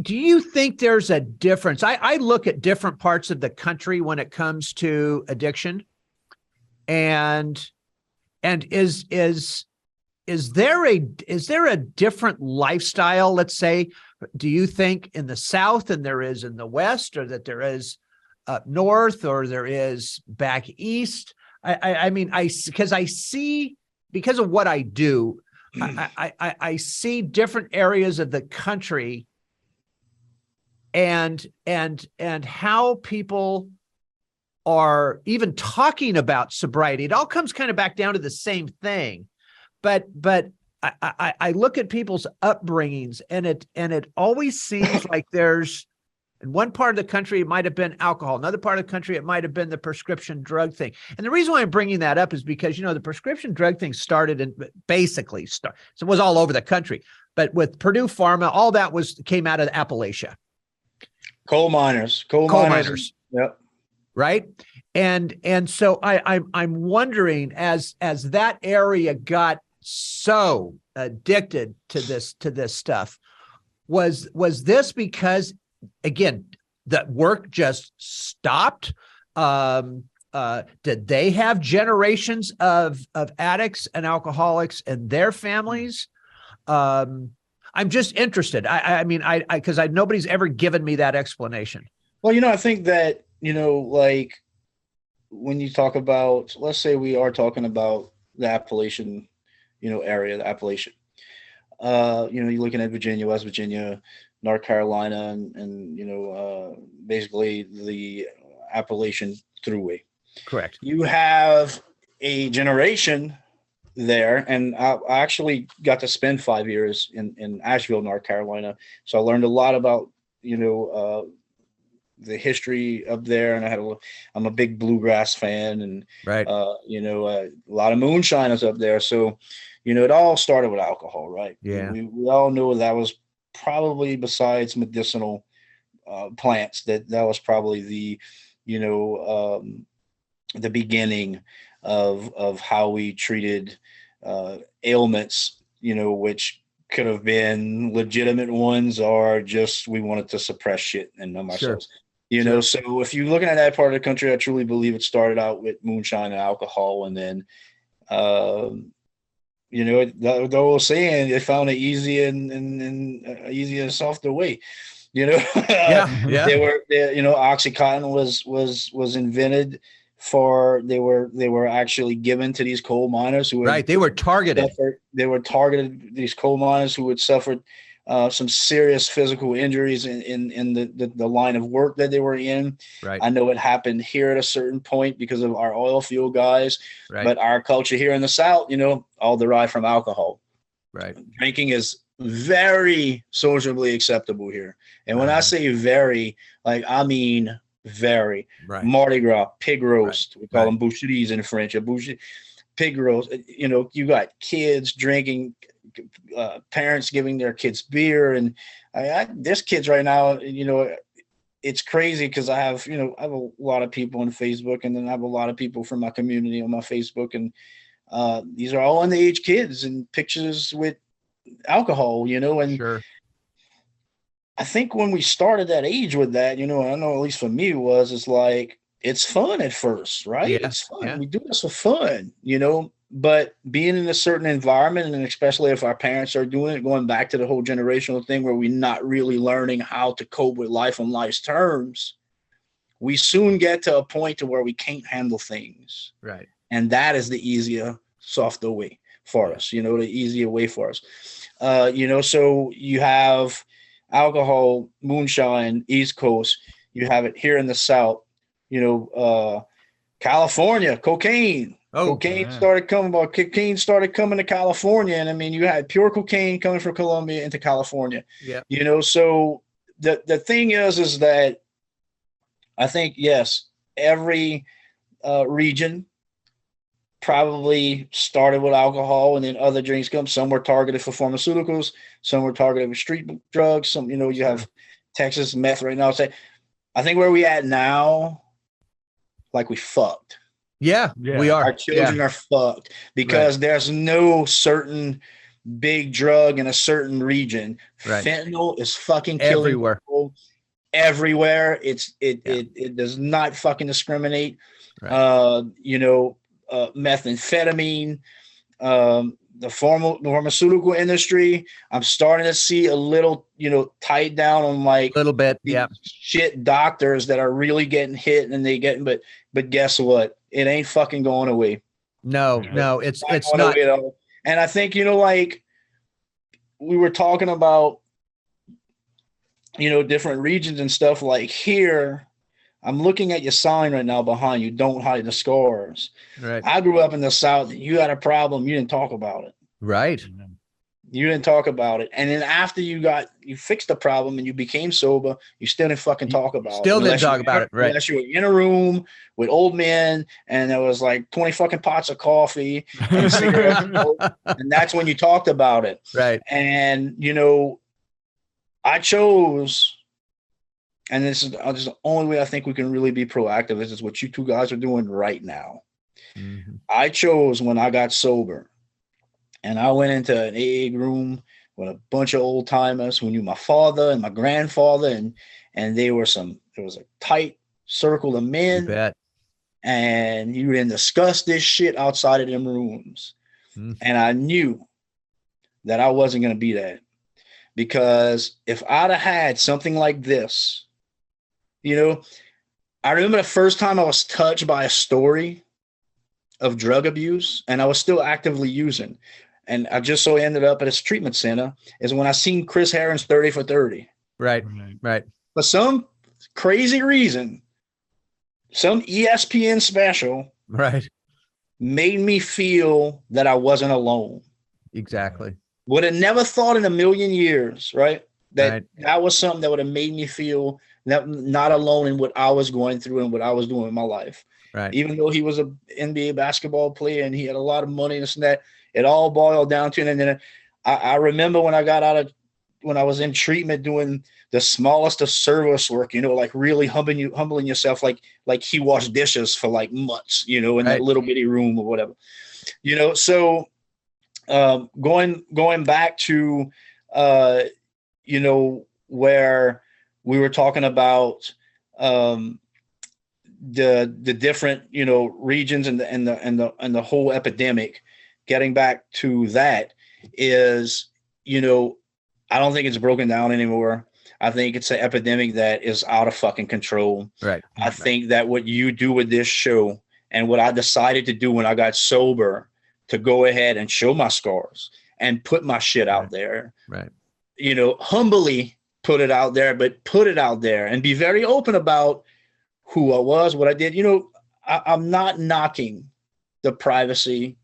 Speaker 2: Do you think there's a difference? I look at different parts of the country when it comes to addiction, and is there a different lifestyle, let's say, do you think in the South than there is in the West, or that there is up north, or there is back east? I mean, because I see, because of what I do, I see different areas of the country and how people are even talking about sobriety. It all comes kind of back down to the same thing. But I look at people's upbringings, and it always seems like there's, in one part of the country, it might have been alcohol. Another part of the country, it might have been the prescription drug thing. And the reason why I'm bringing that up is because, the prescription drug thing started so it was all over the country. But with Purdue Pharma, all that came out of Appalachia.
Speaker 1: Coal miners. Yep.
Speaker 2: Right. And so I'm wondering, as that area got so addicted to this stuff, was this because, again, that work just stopped? Did they have generations of addicts and alcoholics in their families? I'm just interested. I mean, because nobody's ever given me that explanation.
Speaker 1: Well, I think that, like when you talk about, let's say we are talking about the Appalachian, area, the Appalachian, you're looking at Virginia, West Virginia, North Carolina, and basically the Appalachian Thruway.
Speaker 2: Correct.
Speaker 1: You have a generation there, and I actually got to spend 5 years in Asheville, North Carolina. So I learned a lot about, the history up there, and I'm a big bluegrass fan, and
Speaker 2: right.
Speaker 1: A lot of moonshiners up there. So, it all started with alcohol, right?
Speaker 2: Yeah.
Speaker 1: We all knew that was probably, besides medicinal plants, that was probably the beginning of how we treated ailments, which could have been legitimate ones, or just we wanted to suppress shit and numb ourselves. Sure. So if you're looking at that part of the country, I truly believe it started out with moonshine and alcohol, and then the old saying, they found an easy and easy and softer way.
Speaker 2: Yeah.
Speaker 1: Oxycontin was invented they were actually given to these coal miners who
Speaker 2: right. They were targeted.
Speaker 1: These coal miners who had suffered some serious physical injuries in the line of work that they were in.
Speaker 2: Right.
Speaker 1: I know it happened here at a certain point because of our oil field guys,
Speaker 2: right.
Speaker 1: But our culture here in the South, all derived from alcohol.
Speaker 2: Right.
Speaker 1: Drinking is very sociably acceptable here. And when I say very, I mean very.
Speaker 2: Right.
Speaker 1: Mardi Gras, pig roast. Right. We call them boucheries in French. Pig roast. You got kids drinking, parents giving their kids beer, and there's kids right now. It's crazy because I have a lot of people on Facebook, and then I have a lot of people from my community on my Facebook, and these are all underage kids and pictures with alcohol. And
Speaker 2: sure.
Speaker 1: I think when we started that age with that, I know at least for me it's like, it's fun at first, right?
Speaker 2: Yeah.
Speaker 1: It's fun.
Speaker 2: Yeah.
Speaker 1: We do this for fun, but being in a certain environment, and especially if our parents are doing it, going back to the whole generational thing where we're not really learning how to cope with life on life's terms, we soon get to a point to where we can't handle things.
Speaker 2: Right.
Speaker 1: And that is the easier, softer way for us, the easier way for us. So you have alcohol, moonshine, East Coast. You have it here in the South, California, cocaine. Cocaine started coming to California. And I mean, you had pure cocaine coming from Colombia into California.
Speaker 2: Yeah.
Speaker 1: So the thing is that I think, yes, every region probably started with alcohol, and then other drinks come. Some were targeted for pharmaceuticals, some were targeted for street drugs. Some, you have Texas meth right now. I think where we at now, we fucked.
Speaker 2: Yeah, we are.
Speaker 1: Our children are fucked because there's no certain big drug in a certain region.
Speaker 2: Right.
Speaker 1: Fentanyl is fucking killing
Speaker 2: Everywhere.
Speaker 1: people everywhere. It does not fucking discriminate.
Speaker 2: Right.
Speaker 1: Methamphetamine, the pharmaceutical industry. I'm starting to see a little, tight down on like
Speaker 2: A little bit.
Speaker 1: these
Speaker 2: Yeah.
Speaker 1: shit doctors that are really getting hit, and but guess what? It ain't fucking going away.
Speaker 2: No, it's
Speaker 1: going
Speaker 2: not.
Speaker 1: away at all. And I think, like we were talking about, different regions and stuff. Like here, I'm looking at your sign right now behind you. Don't hide the scars.
Speaker 2: Right.
Speaker 1: I grew up in the South. You had a problem. You didn't talk about it.
Speaker 2: Right.
Speaker 1: You didn't talk about it. And then after you fixed the problem and you became sober, you still didn't fucking talk about it.
Speaker 2: Still didn't talk about it. Right.
Speaker 1: Unless you were in a room with old men and there was like 20 fucking pots of coffee and cigarettes. And that's when you talked about it.
Speaker 2: Right.
Speaker 1: And, I chose, and this is the only way I think we can really be proactive. This is what you two guys are doing right now.
Speaker 2: Mm-hmm.
Speaker 1: I chose when I got sober, and I went into an AA room with a bunch of old timers who knew my father and my grandfather, and there was a tight circle of men,
Speaker 2: You bet.
Speaker 1: and you didn't discuss this shit outside of them rooms.
Speaker 2: Mm-hmm.
Speaker 1: And I knew that I wasn't going to be that, because if I'd have had something like this, I remember the first time I was touched by a story of drug abuse, and I was still actively using. And I just so ended up at a treatment center is when I seen Chris Herron's 30 for 30.
Speaker 2: Right.
Speaker 1: For some crazy reason, some ESPN special
Speaker 2: Right.
Speaker 1: made me feel that I wasn't alone.
Speaker 2: Exactly.
Speaker 1: Would have never thought in a million years, right? That
Speaker 2: Right.
Speaker 1: was something that would have made me feel that not alone in what I was going through and what I was doing in my life.
Speaker 2: Right.
Speaker 1: Even though he was an NBA basketball player and he had a lot of money and this and that, it all boiled down to it. And then I remember when I was in treatment doing the smallest of service work, like really humbling yourself, like he washed dishes for like months, in that little bitty room or whatever, so going back to, where we were talking about the different, regions and the whole epidemic. Getting back to that is, I don't think it's broken down anymore. I think it's an epidemic that is out of fucking control.
Speaker 2: Right.
Speaker 1: I think that what you do with this show and what I decided to do when I got sober, to go ahead and show my scars and put my shit out there,
Speaker 2: Right.
Speaker 1: Humbly put it out there, but put it out there and be very open about who I was, what I did. I'm not knocking the privacy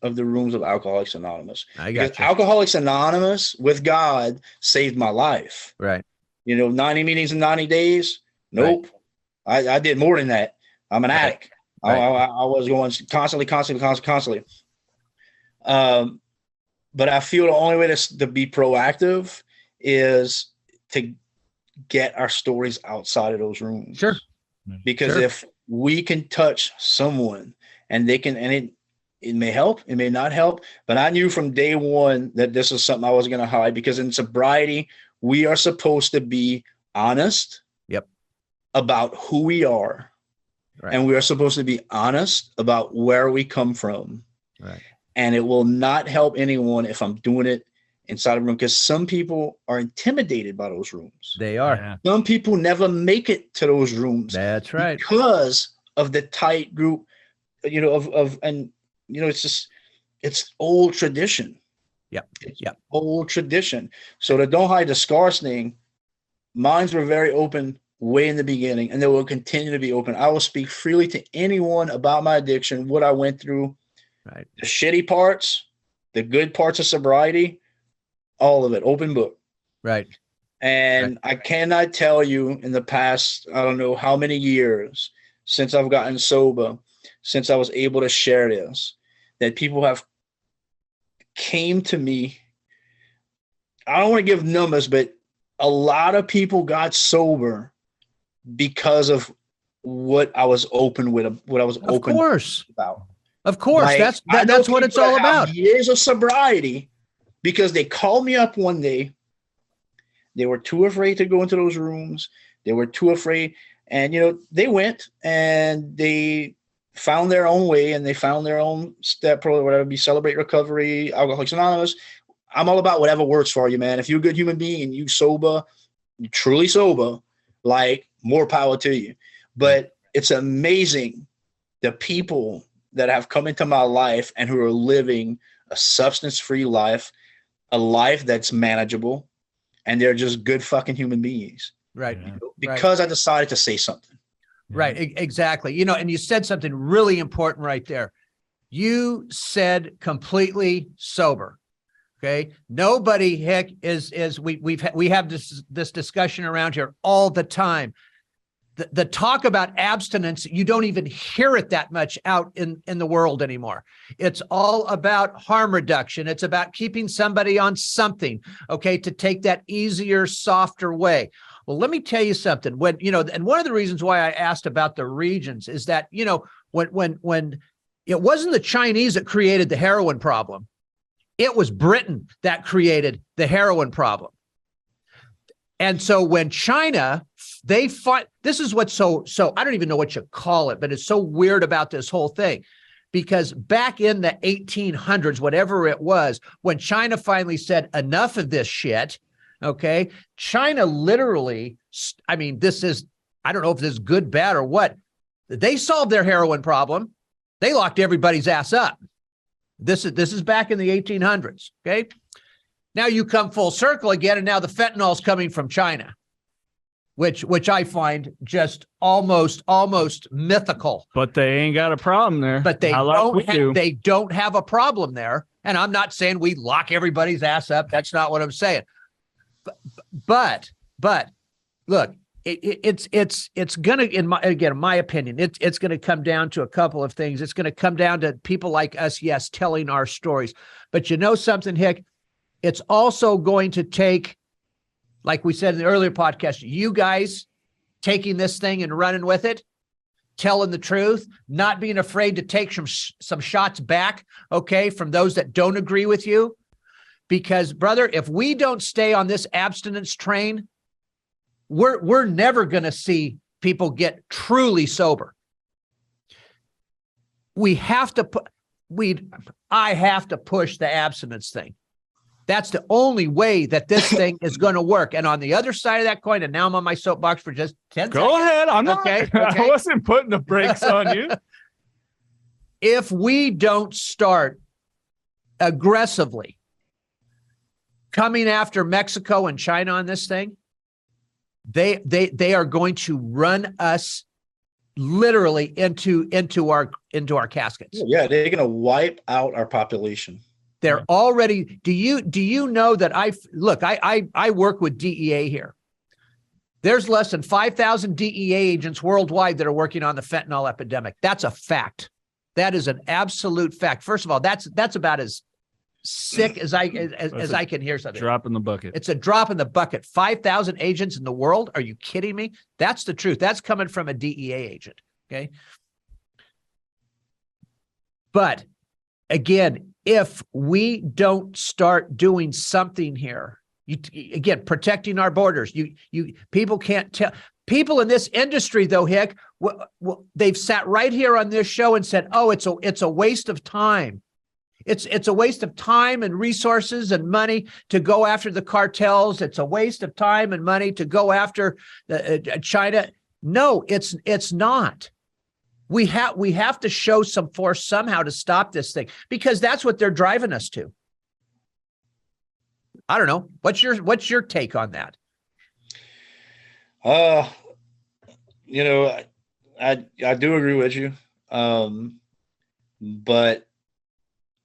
Speaker 1: of the rooms of Alcoholics Anonymous.
Speaker 2: I got you.
Speaker 1: Alcoholics Anonymous with God saved my life.
Speaker 2: Right.
Speaker 1: 90 meetings in 90 days. Nope. Right. I did more than that. I'm an addict. Right. I was going constantly. But I feel the only way to be proactive is to get our stories outside of those rooms.
Speaker 2: Sure.
Speaker 1: Because if we can touch someone and they can, and it may help, it may not help, but I knew from day one that this is something I was going to hide, because in sobriety, we are supposed to be honest about who we are. Right. And we are supposed to be honest about where we come from.
Speaker 2: Right.
Speaker 1: And it will not help anyone if I'm doing it inside a room, because some people are intimidated by those rooms.
Speaker 2: They are. Yeah.
Speaker 1: Some people never make it to those rooms.
Speaker 2: That's right.
Speaker 1: Because of the tight group, it's old tradition. Old tradition. So the don't hide the scars thing, minds were very open way in the beginning, and they will continue to be open. I will speak freely to anyone about my addiction, what I went through,
Speaker 2: right? The
Speaker 1: shitty parts, the good parts of sobriety, all of it, open book.
Speaker 2: Right.
Speaker 1: And I cannot tell you in the past, I don't know how many years since I've gotten sober, since I was able to share this, that people have came to me. I don't want to give numbers, but a lot of people got sober because of what I was open with, what I was open about.
Speaker 2: Of course, like, that's what it's all about.
Speaker 1: Years of sobriety, because they called me up one day. They were too afraid to go into those rooms. They were too afraid. And, they went and they found their own way, and they found their own step program, whatever, be Celebrate Recovery, Alcoholics Anonymous. I'm all about whatever works for you, man. If you're a good human being and you sober, you're truly sober, like, more power to you. But it's amazing the people that have come into my life and who are living a substance-free life, a life that's manageable, and they're just good fucking human beings.
Speaker 2: Right.
Speaker 1: Because I decided to say something.
Speaker 2: Right. Exactly. And you said something really important right there. You said completely sober. Okay. Nobody, Hick, we have this discussion around here all the time. The talk about abstinence, you don't even hear it that much out in the world anymore. It's all about harm reduction. It's about keeping somebody on something, okay, to take that easier, softer way. Well, let me tell you something. When, and one of the reasons why I asked about the regions is that, when it wasn't the Chinese that created the heroin problem, it was Britain that created the heroin problem. And so when China, they fight, this is what's so, I don't even know what you call it, but it's so weird about this whole thing, because back in the 1800s, whatever it was, when China finally said enough of this shit, okay, China literally, I mean, I don't know if this is good, bad, or what. They solved their heroin problem. They locked everybody's ass up. This is back in the 1800s, okay? Now you come full circle again, and now the fentanyl's coming from China, which I find just almost mythical.
Speaker 4: But they ain't got a problem there.
Speaker 2: But they don't have a problem there. And I'm not saying we lock everybody's ass up. That's not what I'm saying. But look, it's gonna, in my opinion, it's gonna come down to a couple of things. It's gonna come down to people like us, yes, telling our stories. But you know something, Hick? It's also going to take, like we said in the earlier podcast, you guys taking this thing and running with it, telling the truth, not being afraid to take some shots back, okay, from those that don't agree with you. Because, brother, if we don't stay on this abstinence train, we're never going to see people get truly sober. I have to push the abstinence thing. That's the only way that this thing is going to work. And on the other side of that coin, and now I'm on my soapbox for just 10 seconds.
Speaker 4: Go ahead. I'm not.
Speaker 2: Okay.
Speaker 4: I wasn't putting the brakes on you.
Speaker 2: If we don't start aggressively coming after Mexico and China on this thing, they are going to run us literally into our caskets.
Speaker 1: Yeah, they're going to wipe out our population.
Speaker 2: They're already. Do you know that I work with DEA here. There's less than 5,000 DEA agents worldwide that are working on the fentanyl epidemic. That's a fact. That is an absolute fact. First of all, that's about as sick as I can hear something.
Speaker 4: Drop in the bucket.
Speaker 2: It's a drop in the bucket. 5,000 agents in the world. Are you kidding me? That's the truth. That's coming from a DEA agent. Okay. But again, if we don't start doing something here, again, protecting our borders, people can't tell. People in this industry, though, Hick, they've sat right here on this show and said, "Oh, it's a waste of time. It's a waste of time and resources and money to go after the cartels. It's a waste of time and money to go after China." No, it's not. We have to show some force somehow to stop this thing, because that's what they're driving us to. I don't know. What's your take on that?
Speaker 1: I do agree with you. But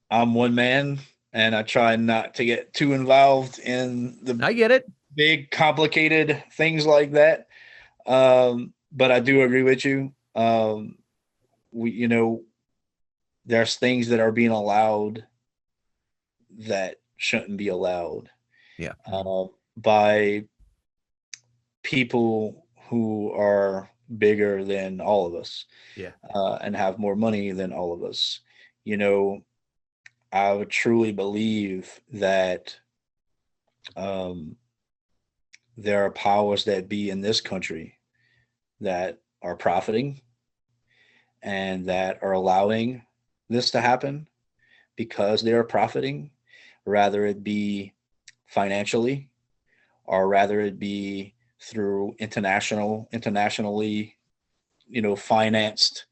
Speaker 1: I'm one man, and I try not to get too involved in
Speaker 2: I get it.
Speaker 1: Big, complicated things like that. But I do agree with you. There's things that are being allowed that shouldn't be allowed.
Speaker 2: Yeah.
Speaker 1: By people who are bigger than all of us.
Speaker 2: Yeah.
Speaker 1: And have more money than all of us. I would truly believe that there are powers that be in this country that are profiting and that are allowing this to happen because they are profiting, rather it be financially or rather it be through internationally, financed,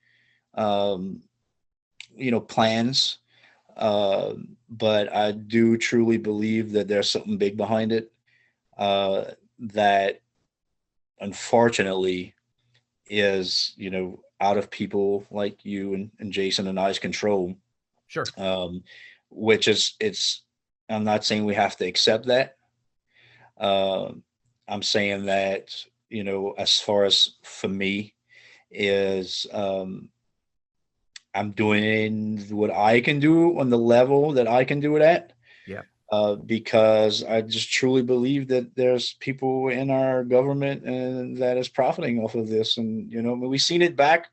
Speaker 1: plans. But I do truly believe that there's something big behind it, that unfortunately is, out of people like you and Jason and I's control.
Speaker 2: Sure.
Speaker 1: Which I'm not saying we have to accept that. I'm saying that, as far as for me is, I'm doing what I can do on the level that I can do it at.
Speaker 2: Yeah.
Speaker 1: Because I just truly believe that there's people in our government and that is profiting off of this. And, we've seen it back,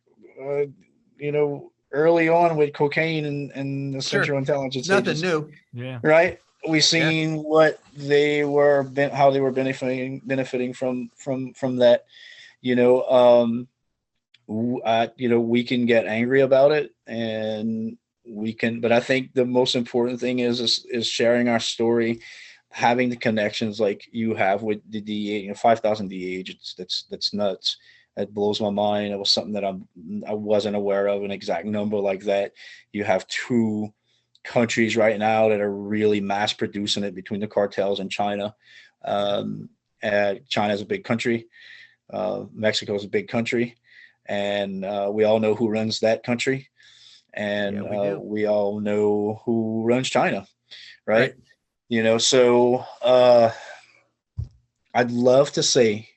Speaker 1: early on with cocaine and the Central Intelligence
Speaker 2: Nothing
Speaker 1: Agency.
Speaker 2: new.
Speaker 4: Yeah.
Speaker 1: Right. We've seen what they were, how they were benefiting from that, we can get angry about it and but I think the most important thing is sharing our story, having the connections like you have with the DEA, 5,000 DEA agents. That's nuts. That blows my mind. It was something that I wasn't aware of, an exact number like that. You have 2 countries right now that are really mass producing it between the cartels and China. China is a big country. Mexico is a big country. And we all know who runs that country. And we all know who runs China. Right. So I'd love to say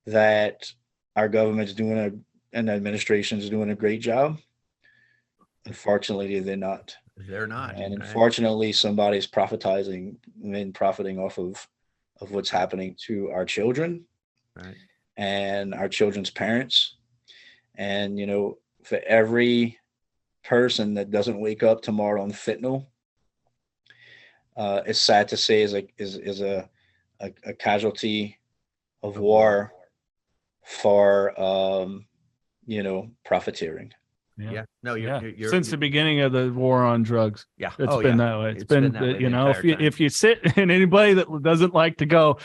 Speaker 1: that our government's and the administration is doing a great job. Unfortunately, they're not.
Speaker 2: They're not.
Speaker 1: And unfortunately, somebody's profiting off of what's happening to our children,
Speaker 2: right,
Speaker 1: and our children's parents. And, for every person that doesn't wake up tomorrow on fentanyl, it's sad to say is a casualty of war for, profiteering.
Speaker 2: Yeah. No, you're
Speaker 4: since the beginning of the war on drugs.
Speaker 2: Yeah.
Speaker 4: It's been that way. It's been
Speaker 2: that way
Speaker 4: if you sit and anybody that doesn't like to go,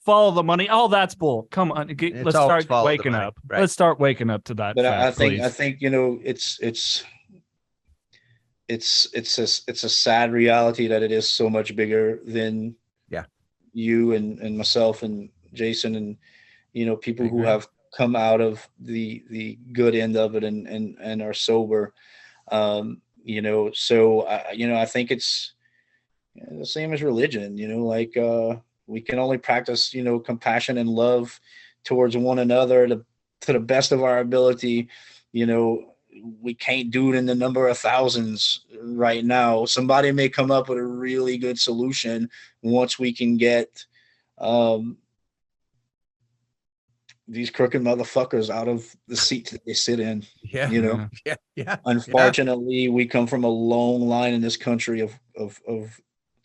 Speaker 4: follow the money. Oh, that's bull. Come on. Let's start waking up. Right. Let's start waking up to that.
Speaker 1: But
Speaker 4: fact,
Speaker 1: I think it's a sad reality that it is so much bigger than you and myself and Jason and, people who have come out of the good end of it and are sober. So I think it's the same as religion, we can only practice, compassion and love towards one another to the best of our ability. We can't do it in the number of thousands right now. Somebody may come up with a really good solution once we can get these crooked motherfuckers out of the seat that they sit in.
Speaker 2: Yeah.
Speaker 1: Unfortunately, we come from a long line in this country of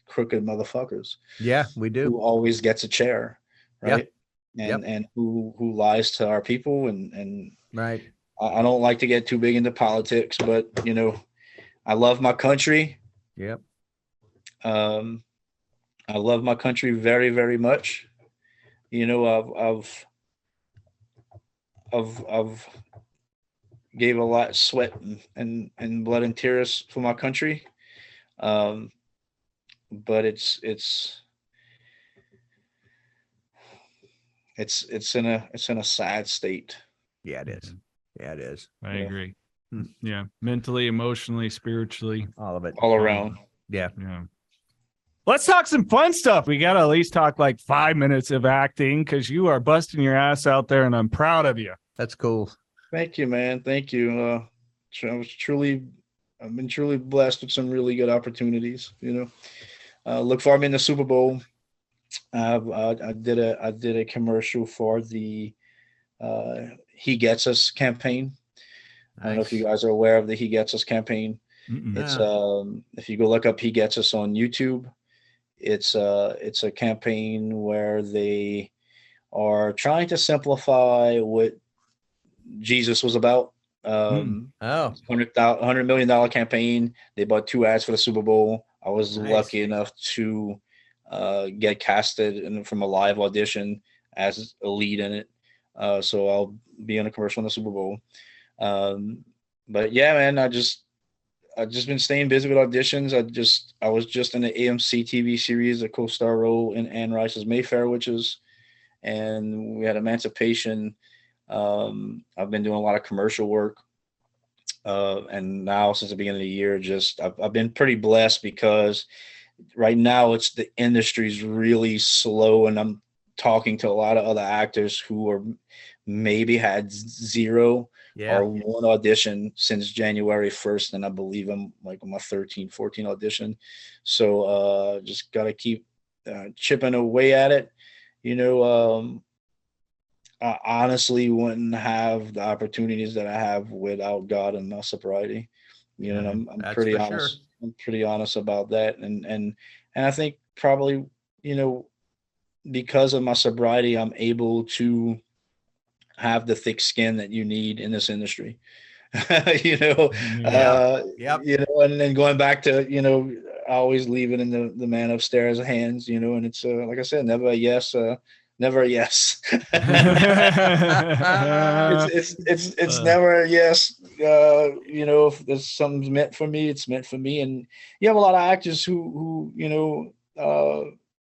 Speaker 1: crooked motherfuckers.
Speaker 2: Yeah, we do.
Speaker 1: Who always gets a chair, right? And who lies to our people and
Speaker 2: right.
Speaker 1: I don't like to get too big into politics, but I love my country.
Speaker 2: Yep.
Speaker 1: I love my country very, very much. I've gave a lot of sweat and blood and tears for my country. But it's in a sad state.
Speaker 2: Yeah, it is. Yeah, it is.
Speaker 4: I agree. Yeah. Mentally, emotionally, spiritually.
Speaker 2: All of it.
Speaker 1: All around.
Speaker 2: Yeah.
Speaker 4: Let's talk some fun stuff. We got to at least talk like 5 minutes of acting because you are busting your ass out there and I'm proud of you.
Speaker 2: That's cool.
Speaker 1: Thank you, man. Thank you. I've been truly blessed with some really good opportunities, look for me in the Super Bowl. I did a commercial for the He Gets Us campaign. Nice. I don't know if you guys are aware of the He Gets Us campaign. It's if you go look up He Gets Us on YouTube, it's a campaign where they are trying to simplify what Jesus was about. $100 million campaign. They bought 2 ads for the Super Bowl. I was lucky enough to get casted from a live audition as a lead in it. So I'll be in a commercial in the Super Bowl. But yeah, man, I've just been staying busy with auditions. I was just in the AMC TV series, a co-star role in Anne Rice's Mayfair Witches, and we had Emancipation. I've been doing a lot of commercial work. And now since the beginning of the year, I've been pretty blessed because right now the industry's really slow, and I'm talking to a lot of other actors who are maybe had 0 or 1 audition since January 1st. And I believe I'm like on my 13, 14 audition. So, just got to keep chipping away at it. I honestly wouldn't have the opportunities that I have without God and my sobriety. And I'm pretty honest. Sure. I'm pretty honest about that. And I think probably, because of my sobriety, I'm able to have the thick skin that you need in this industry. And then going back to, I always leave it in the man upstairs' hands, and it's like I said, never a yes. Never a yes. It's never a yes. If there's something's meant for me, it's meant for me. And you have a lot of actors who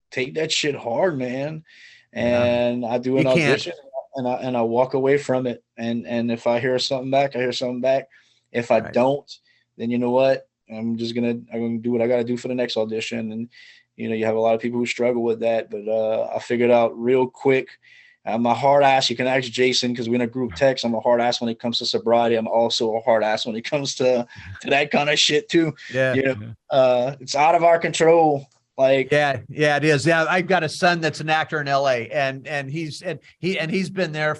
Speaker 1: take that shit hard, man. And I do an audition and I walk away from it. And if I hear something back, I hear something back. If I don't, then you know what? I'm gonna do what I gotta do for the next audition. And you have a lot of people who struggle with that, but I figured out real quick. I'm a hard ass. You can ask Jason because we're in a group text. I'm a hard ass when it comes to sobriety. I'm also a hard ass when it comes to that kind of shit too. It's out of our control. Like, it
Speaker 2: is. Yeah, I've got a son that's an actor in LA, and he's been there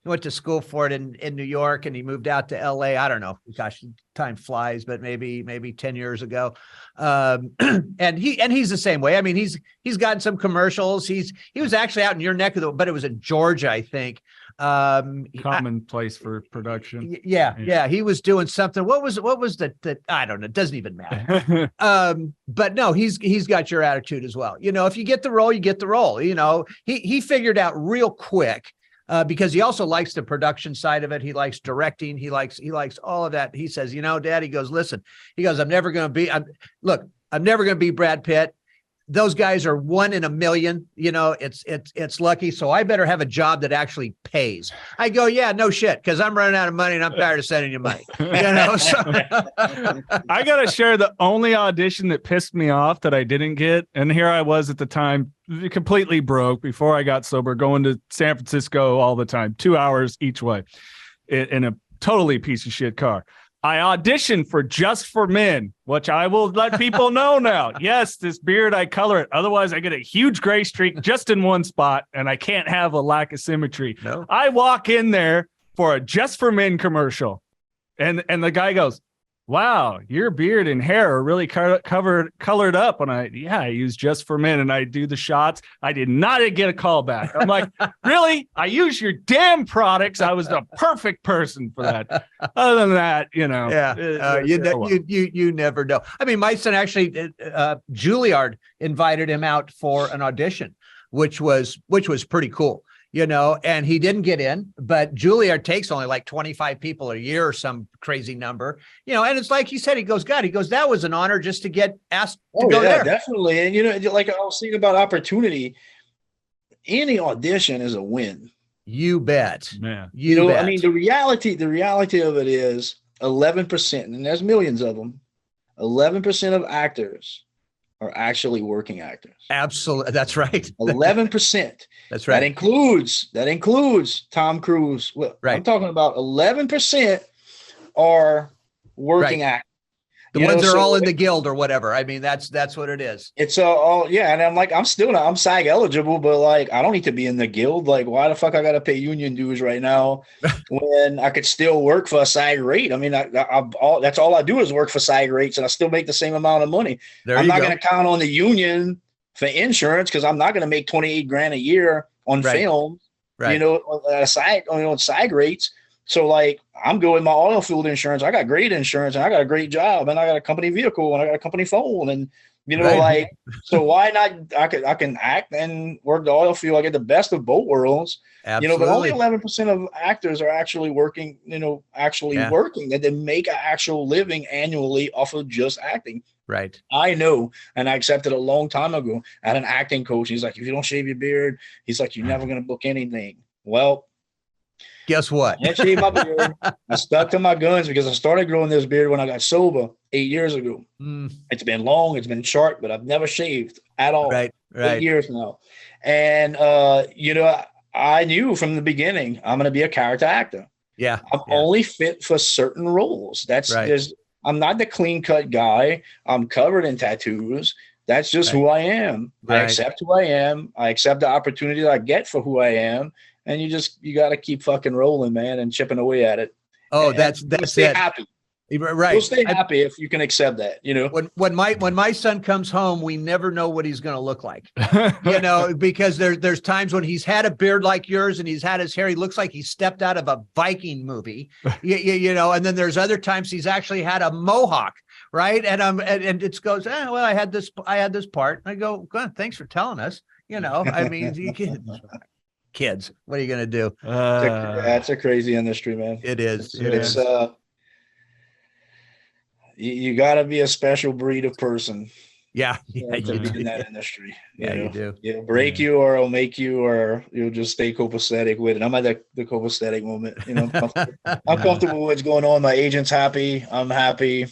Speaker 2: he went to school for it in New York, and he moved out to LA. I don't know. Gosh, time flies, but maybe 10 years ago. And he's the same way. I mean, he's gotten some commercials. He was actually out in your neck of the, but it was in Georgia, I think.
Speaker 4: Commonplace for production.
Speaker 2: Yeah. He was doing something. What was the I don't know. It doesn't even matter. But no, he's got your attitude as well. If you get the role, you get the role. He figured out real quick. Because he also likes the production side of it. He likes directing. He likes all of that. He says, Dad, he goes, listen, I'm never going to be Brad Pitt. Those guys are 1 in a million. It's lucky. So I better have a job that actually pays. I go, yeah, no shit. Cause I'm running out of money and I'm tired of sending you money. So.
Speaker 4: I got to share the only audition that pissed me off that I didn't get. And here I was at the time, completely broke before I got sober, going to San Francisco all the time, 2 hours each way in a totally piece of shit car. I auditioned for Just for Men, which I will let people know now. Yes, this beard, I color it. Otherwise, I get a huge gray streak just in one spot, and I can't have a lack of symmetry. No. I walk in there for a Just for Men commercial, and the guy goes, wow, your beard and hair are really colored up. And I use Just for Men, and I do the shots. I did not get a call back. I'm like, really? I use your damn products. I was the perfect person for that. Other than that,
Speaker 2: you never know. I mean, my son actually, Juilliard invited him out for an audition, which was pretty cool. And he didn't get in, but Juilliard takes only like 25 people a year or some crazy number, and it's like he said, he goes, that was an honor just to get asked to go there.
Speaker 1: Definitely. And, like I was thinking about opportunity, any audition is a win.
Speaker 2: You bet.
Speaker 1: Yeah. Bet. I mean, the reality of it is 11%, and there's millions of them, 11% of actors are actually working actors.
Speaker 2: Absolutely. That's right.
Speaker 1: 11%.
Speaker 2: That's right.
Speaker 1: That includes Tom Cruise. Well,
Speaker 2: right.
Speaker 1: I'm talking about 11% are working actors.
Speaker 2: The ones that are all in the guild or whatever. I mean, that's what it is.
Speaker 1: It's all, yeah. And I'm like, I'm SAG eligible, but like, I don't need to be in the guild. Like, why the fuck I got to pay union dues right now when I could still work for a SAG rate? I mean, that's all I do is work for SAG rates, and I still make the same amount of money. I'm not going to count on the union for insurance, because I'm not going to make 28 grand a year on film, you know, on SAG rates. So like, I'm good with my oil field insurance. I got great insurance, and I got a great job, and I got a company vehicle, and I got a company phone, and you know, like, so why not? I can act and work the oil field. I get the best of both worlds.
Speaker 2: Absolutely.
Speaker 1: You know, but only 11% of actors are actually working. You know, working, that they make an actual living annually off of just acting.
Speaker 2: Right.
Speaker 1: I know, and I accepted a long time ago. I had an acting coach. He's like, if you don't shave your beard, he's like, you're never gonna book anything. Well,
Speaker 2: guess what?
Speaker 1: I shaved my beard. I stuck to my guns, because I started growing this beard when I got sober 8 years ago. It's been long, it's been short, but I've never shaved at all.
Speaker 2: Right.
Speaker 1: 8 years now. And you know, I knew from the beginning I'm gonna be a character actor.
Speaker 2: Yeah.
Speaker 1: I'm only fit for certain roles. I'm not the clean cut guy. I'm covered in tattoos. That's just who I am. I accept who I am. I accept the opportunity that I get for who I am. And you got to keep fucking rolling, man, and chipping away at it.
Speaker 2: Oh,
Speaker 1: and
Speaker 2: that's
Speaker 1: stay
Speaker 2: it.
Speaker 1: happy.
Speaker 2: Right.
Speaker 1: You'll stay happy if you can accept that, you know.
Speaker 2: When my son comes home, we never know what he's going to look like, you know, because there's times when he's had a beard like yours and he's had his hair. He looks like he stepped out of a Viking movie, you know, and then there's other times he's actually had a mohawk. Right. And it goes, well, I had this part. I go, good, thanks for telling us, you know, I mean, kids, what are you going to do?
Speaker 1: That's a crazy industry, man.
Speaker 2: It is.
Speaker 1: It's you got to be a special breed of person.
Speaker 2: Yeah.
Speaker 1: To be in that industry.
Speaker 2: You do.
Speaker 1: It'll break you, or it'll make you, or you'll just stay copacetic with it. I'm at the copacetic moment. You know, I'm comfortable with what's going on. My agent's happy. I'm happy.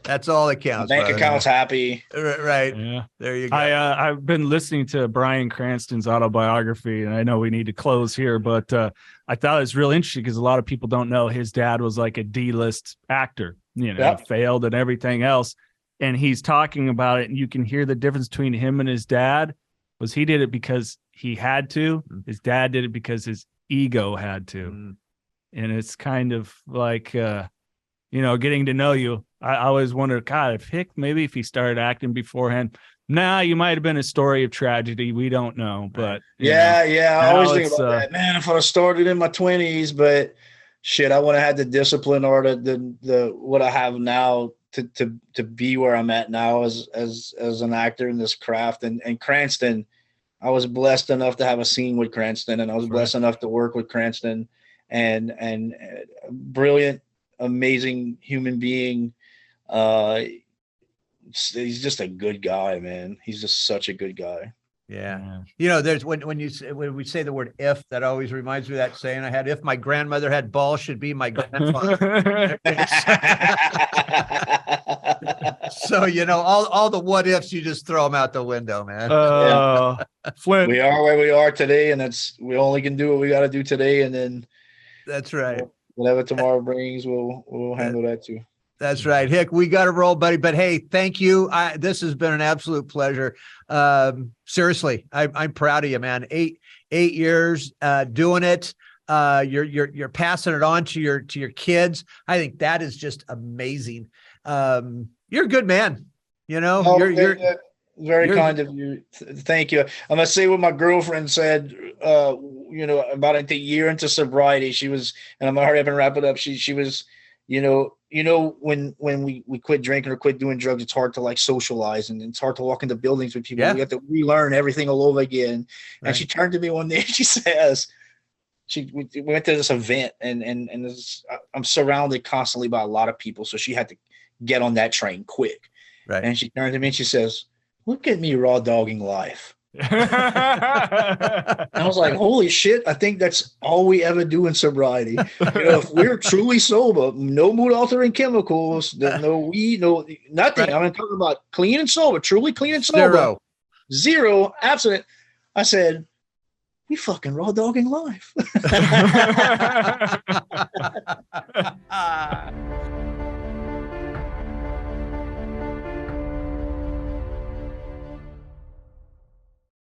Speaker 2: That's all that counts.
Speaker 1: My bank account's happy.
Speaker 2: Right.
Speaker 4: Yeah.
Speaker 2: There you go.
Speaker 4: I've been listening to Bryan Cranston's autobiography, and I know we need to close here, but I thought it was real interesting because a lot of people don't know his dad was like a D-list actor, you know, failed and everything else. And he's talking about it, and you can hear the difference between him and his dad was he did it because he had to. His dad did it because his ego had to. And it's kind of like, you know, getting to know you. I always wonder, God, if he started acting beforehand, you might have been a story of tragedy. We don't know, but
Speaker 1: I always think about that, man. If I started in my 20s, but shit, I would have had the discipline or the what I have now to be where I'm at now as an actor in this craft. And Cranston, I was blessed enough to have a scene with Cranston, and I was blessed enough to work with Cranston, and brilliant, amazing human being. He's just a good guy, man. He's just such a good guy.
Speaker 2: Yeah. You know, there's when we say the word if, that always reminds me of that saying I had, if my grandmother had balls, should be my grandfather. So, you know, all the what ifs, you just throw them out the window, man.
Speaker 4: Flindt.
Speaker 1: We are where we are today, and we only can do what we got to do today. And then
Speaker 2: that's right.
Speaker 1: Whatever tomorrow brings, we'll handle that too.
Speaker 2: That's right. Hick, we got to roll, buddy. But hey, thank you. This has been an absolute pleasure. Seriously, I'm proud of you, man. Eight years doing it. You're passing it on to your kids. I think that is just amazing. You're a good man. You know, you're
Speaker 1: very kind of you. Thank you. I'm gonna say what my girlfriend said. You know, about a year into sobriety, she was, and I'm gonna hurry up and wrap it up. She was, you know, when we quit drinking or quit doing drugs, it's hard to like socialize, and it's hard to walk into buildings with people. We have to relearn everything all over again. Right. And she turned to me one day and she says, we went to this event, and I'm surrounded constantly by a lot of people, so she had to get on that train quick.
Speaker 2: Right.
Speaker 1: And she turned to me and she says, "Look at me raw dogging life." I was like, holy shit, I think that's all we ever do in sobriety. You know, if we're truly sober, no mood altering chemicals, no weed, no nothing. I'm talking about clean and sober, truly clean and sober. Zero, absolute. I said, we fucking raw dogging life.